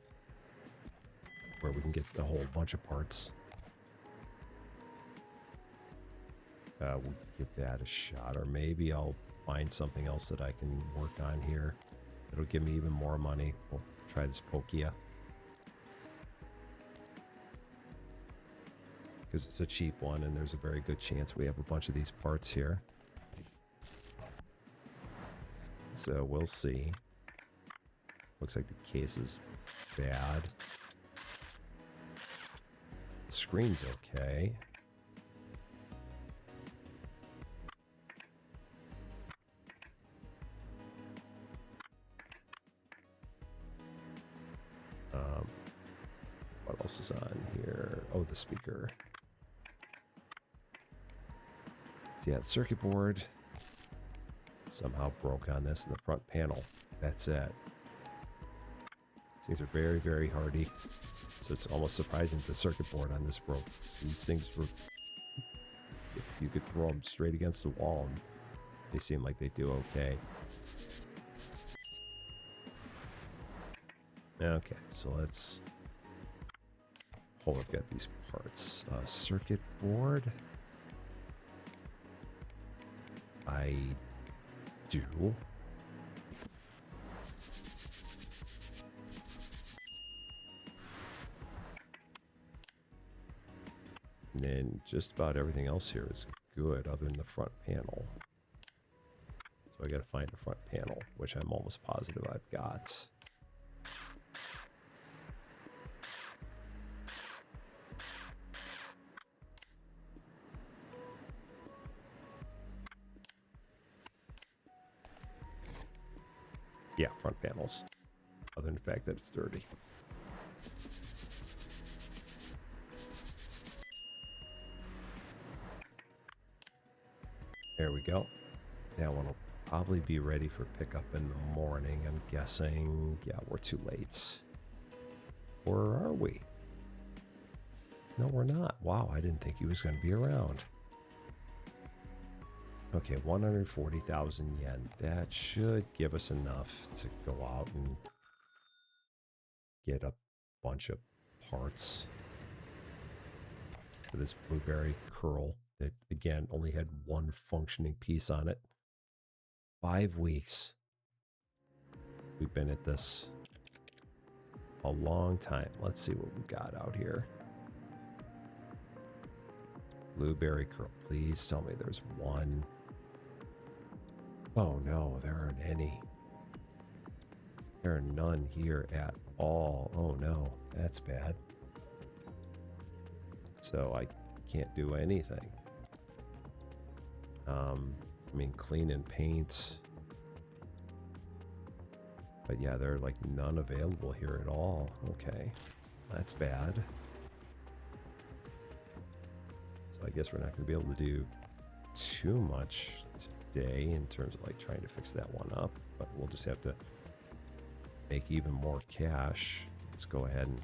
where we can get a whole bunch of parts. We'll give that a shot, or maybe I'll find something else that I can work on here. It'll give me even more money. We'll try this Pokia. Because it's a cheap one, and there's a very good chance we have a bunch of these parts here. So we'll see. Looks like the case is bad. The screen's okay. What else is on here? Oh, the speaker. Yeah, the circuit board somehow broke on this in the front panel. That's it. These are very, very hardy. So it's almost surprising the circuit board on this broke. So these things were, if you could throw them straight against the wall, and they seem like they do okay. Okay, so let's... Oh, I've got these parts. Circuit board. I do. And then just about everything else here is good other than the front panel. So I got to find the front panel, which I'm almost positive I've got. Yeah, front panels. Other than the fact that it's dirty. There we go. That one will probably be ready for pickup in the morning, I'm guessing. Yeah, we're too late. Or are we? No, we're not. Wow, I didn't think he was going to be around. Okay, 140,000 yen. That should give us enough to go out and get a bunch of parts for this blueberry curl that, again, only had one functioning piece on it. 5 weeks. We've been at this a long time. Let's see what we've got out here. Blueberry curl. Please tell me there's one. Oh no, there aren't any. There are none here at all. Oh no, that's bad. So I can't do anything. I mean, clean and paint. But yeah, there are like none available here at all. Okay, that's bad. So I guess we're not going to be able to do too much today in terms of like trying to fix that one up. But we'll just have to make even more cash. Let's go ahead and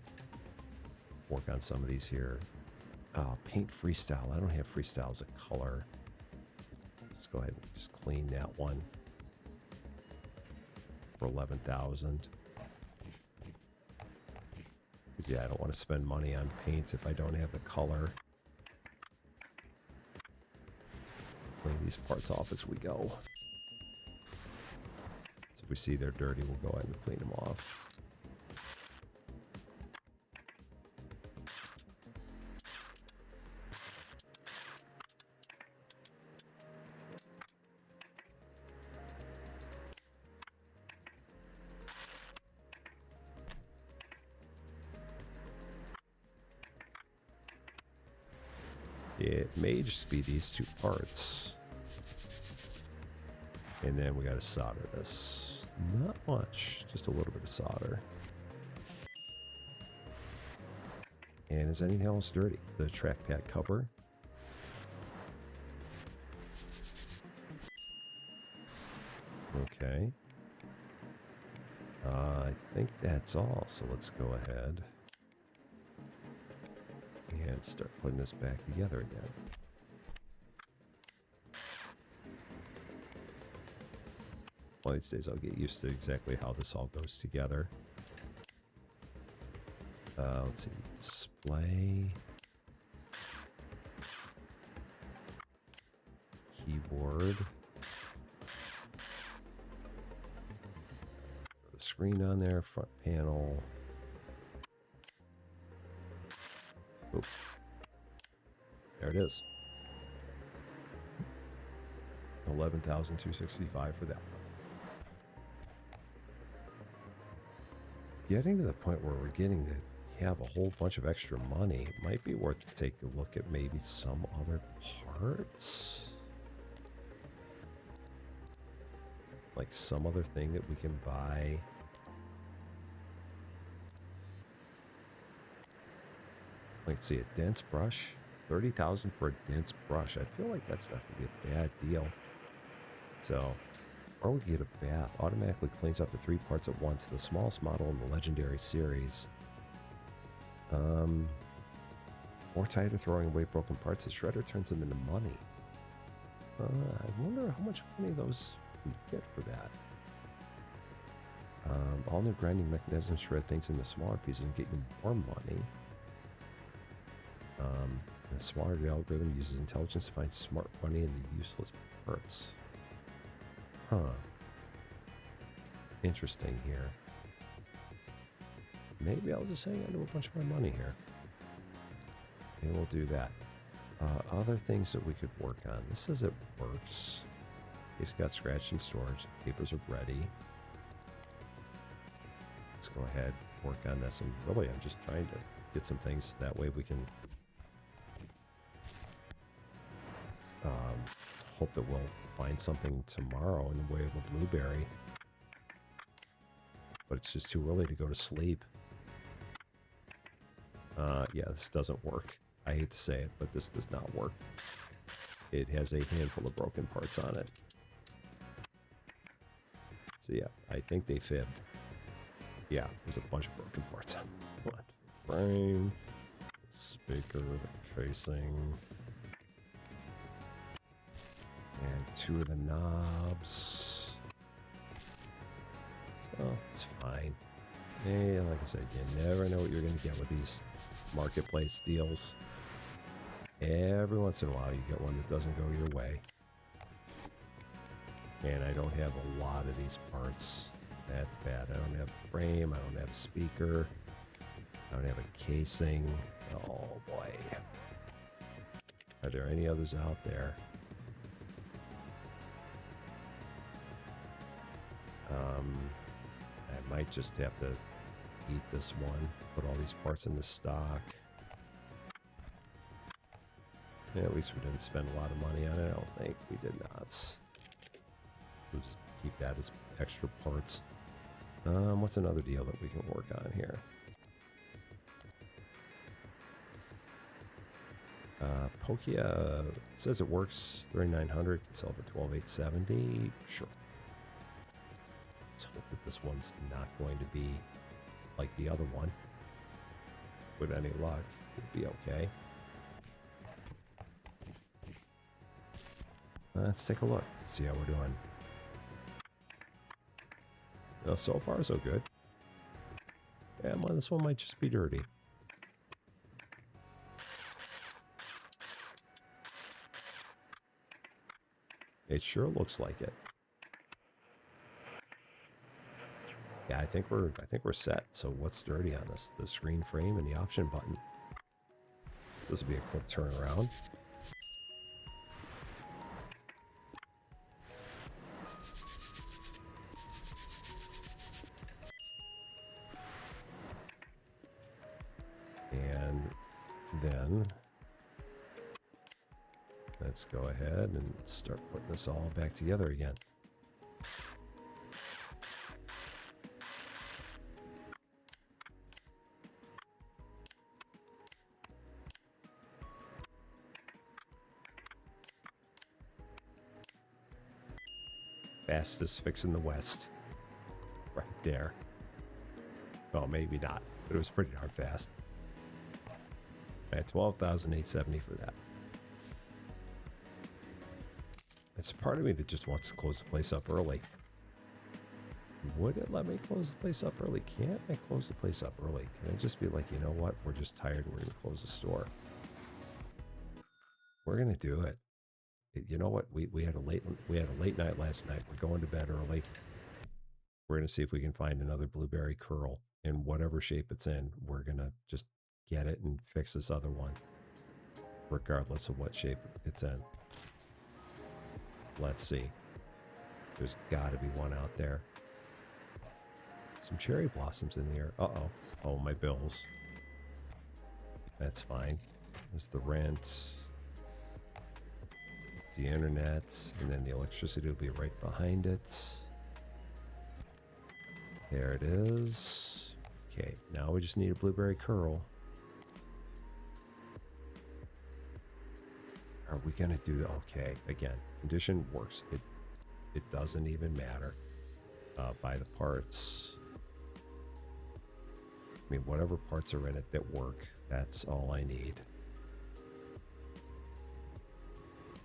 work on some of these here. Paint freestyle. I don't have freestyle as a color. Let's go ahead and just clean that one for 11,000. Because yeah, I don't want to spend money on paints if I don't have the color. Clean these parts off as we go. So if we see they're dirty, we'll go ahead and clean them off. It may just be these two parts. And then we got to solder this. Not much, just a little bit of solder. And is anything else dirty? The trackpad cover. Okay. I think that's all, so let's go ahead and start putting this back together again. One of these days I'll get used to exactly how this all goes together. Let's see, display, keyboard, throw the screen on there, front panel. Oh, there it is. 11,265 for that one. getting to the point where we're getting to have a whole bunch of extra money. It might be worth to take a look at maybe some other parts. Like some other thing that we can buy. Let's see, a dense brush. 30,000 for a dense brush. I feel like that's not going to be a bad deal. So, or we get a bath. Automatically cleans up to 3 parts at once. The smallest model in the Legendary series. More tired of throwing away broken parts, the shredder turns them into money. I wonder how much money those we get for that. All new grinding mechanisms shred things into smaller pieces and get you more money. The smaller algorithm uses intelligence to find smart money in the useless parts. Huh. Interesting here. Maybe I'll just hang on to a bunch of my money here. And we'll do that. Other things that we could work on. This says it works. Case got scratched in storage. Papers are ready. Let's go ahead, work on this. And really, I'm just trying to get some things. That way we can hope that we'll find something tomorrow in the way of a blueberry. But it's just too early to go to sleep. Yeah, this doesn't work. I hate to say it, but this does not work. It has a handful of broken parts on it. So yeah, I think they fibbed. Yeah, there's a bunch of broken parts on this one. Frame, the speaker, the casing, and 2 of the knobs. So it's fine. Hey, like I said, you never know what you're going to get with these marketplace deals. Every once in a while, you get one that doesn't go your way. And I don't have a lot of these parts. That's bad. I don't have a frame. I don't have a speaker. I don't have a casing. Oh boy. Are there any others out there? I might just have to eat this one. Put all these parts in the stock. Yeah, at least we didn't spend a lot of money on it. I don't think we did not. So just keep that as extra parts. What's another deal that we can work on here? Pokia says it works 3,900. Can sell for 12,870. Sure. Let's hope that this one's not going to be like the other one. With any luck, it'll be okay. Let's take a look. See how we're doing. So far, so good. Yeah, well, this one might just be dirty. It sure looks like it. Yeah, I think we're set. So what's dirty on this? The screen frame and the option button. This will be a quick turnaround. And then let's go ahead and start putting this all back together again. Fastest fix in the West. Right there. Well, maybe not, but it was pretty darn fast. At 12,870 for that. It's part of me that just wants to close the place up early. Would it let me close the place up early? Can't I close the place up early? Can I just be like, you know what? We're just tired. We're going to close the store. We're going to do it. You know what? We had a late night last night. We're going to bed early. We're going to see if we can find another blueberry curl in whatever shape it's in. We're going to just get it and fix this other one, regardless of what shape it's in. Let's see. There's got to be one out there. Some cherry blossoms in the air. Uh-oh. Oh, my bills. That's fine. There's the rent. The internet. And then the electricity will be right behind it. There it is. Okay, now we just need a blueberry curl. Are we going to do... Okay, again, condition works. It doesn't even matter. Buy the parts. I mean, whatever parts are in it that work, that's all I need.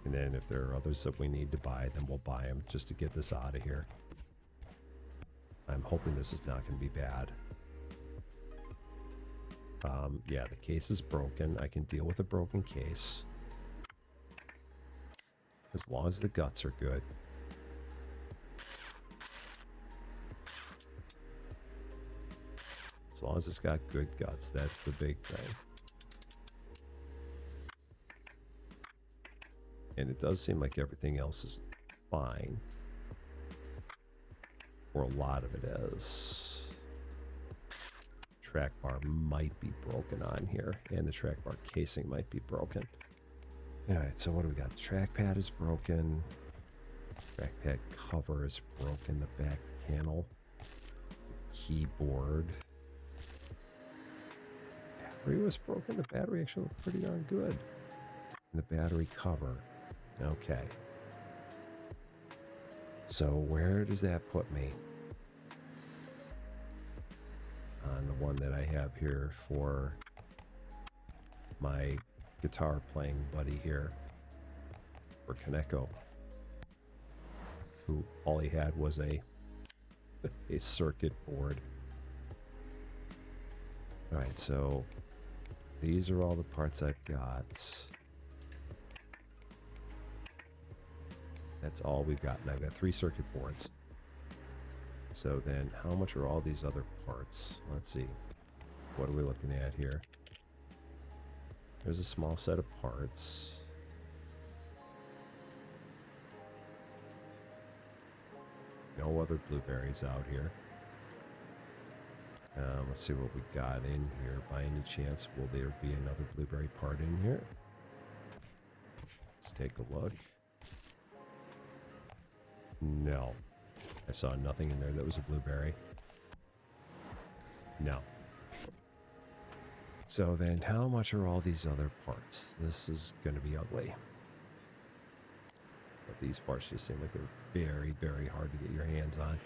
And then if there are others that we need to buy, then we'll buy them just to get this out of here. I'm hoping this is not going to be bad. Yeah, the case is broken. I can deal with a broken case. As long as the guts are good. As long as it's got good guts, that's the big thing. And it does seem like everything else is fine. Or a lot of it is. Track bar might be broken on here. And the track bar casing might be broken. Alright, so what do we got? The trackpad is broken. Trackpad cover is broken. The back panel. The keyboard. Battery was broken. The battery actually looked pretty darn good. And the battery cover. Okay. So where does that put me? On the one that I have here for my guitar playing buddy here. For Kaneko. Who all he had was a circuit board. Alright, so these are all the parts I've got. That's all we've got. And I've got 3 circuit boards. So then how much are all these other parts? Let's see. What are we looking at here? There's a small set of parts. No other blueberries out here. Let's see what we got in here. By any chance, will there be another blueberry part in here? Let's take a look. No. I saw nothing in there that was a blueberry. No. So then how much are all these other parts? This is going to be ugly. But these parts just seem like they're very, very hard to get your hands on.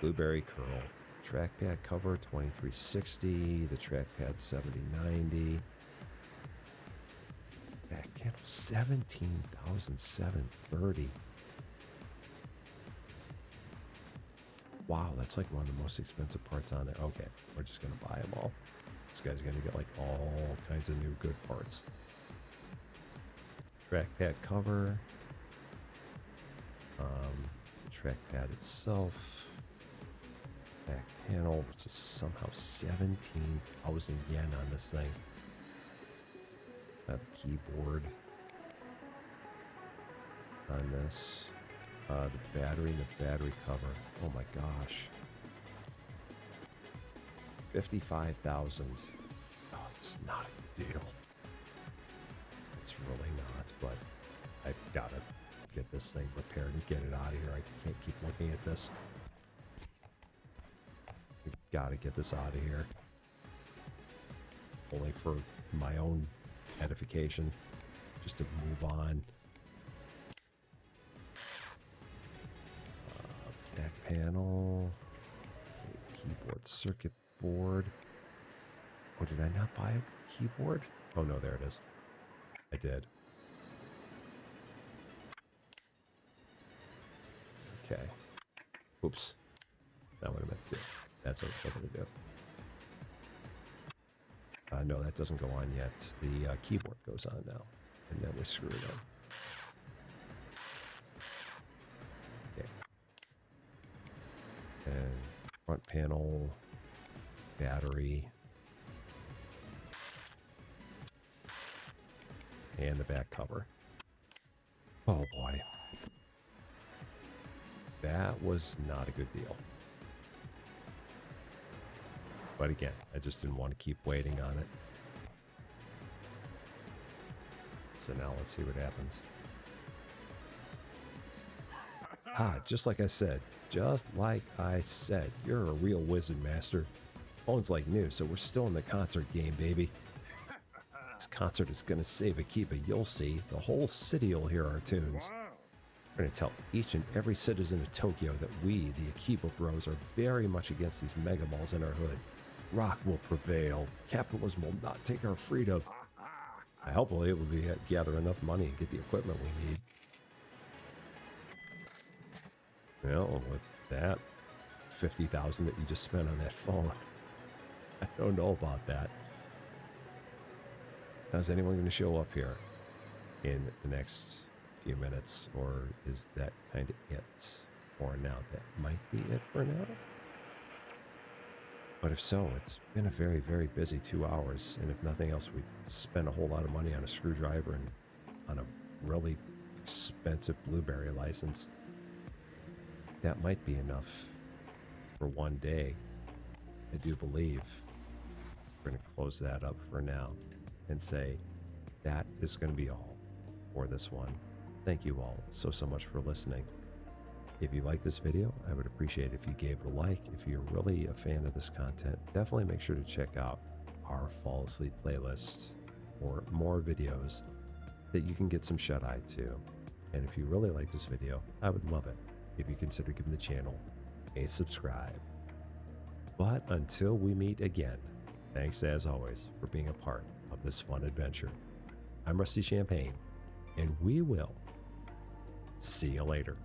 Blueberry curl. Trackpad cover 2360. The trackpad 7090. Back panel 17,730. Wow, that's like one of the most expensive parts on it. Okay, we're just going to buy them all. This guy's going to get like all kinds of new good parts. Trackpad cover. Trackpad itself. Back panel, which is somehow 17,000 yen on this thing. Got the keyboard on this. The battery and the battery cover. Oh my gosh. 55,000. Oh, this is not a deal. It's really not, but I've got to get this thing repaired and get it out of here. I can't keep looking at this. We've got to get this out of here. Only for my own edification. Just to move on. Back panel. Okay, keyboard, circuit board. Oh, did I not buy a keyboard? Oh no, there it is. I did. Okay. Oops. That's not what I meant to do. That's what I was going to do. No, that doesn't go on yet. The keyboard goes on now. And then we screw it in. Okay. And front panel, battery, and the back cover. Oh boy. That was not a good deal. But again, I just didn't want to keep waiting on it. So now let's see what happens. Just like I said. Just like I said. You're a real wizard, master. Phone's like new, so we're still in the concert game, baby. This concert is going to save Akiba, you'll see. The whole city will hear our tunes. Wow. We're going to tell each and every citizen of Tokyo that we, the Akiba Bros, are very much against these mega malls in our hood. Rock will prevail. Capitalism will not take our freedom. I hope we'll be able to gather enough money and get the equipment we need. Well, with that 50,000 that you just spent on that phone, I don't know about that. Is anyone going to show up here in the next few minutes, or is that kind of it for now? That might be it for now. But if so, it's been a very, very busy 2 hours, and if nothing else, we spent a whole lot of money on a screwdriver and on a really expensive blueberry license. That might be enough for one day. I do believe we're going to close that up for now and say that is going to be all for this one. Thank you all so much for listening. If you like this video, I would appreciate it if you gave it a like. If you're really a fan of this content, definitely make sure to check out our Fall Asleep playlist for more videos that you can get some shut-eye to. And if you really like this video, I would love it if you consider giving the channel a subscribe. But until we meet again, thanks as always for being a part of this fun adventure. I'm Rusty Champagne, and we will see you later.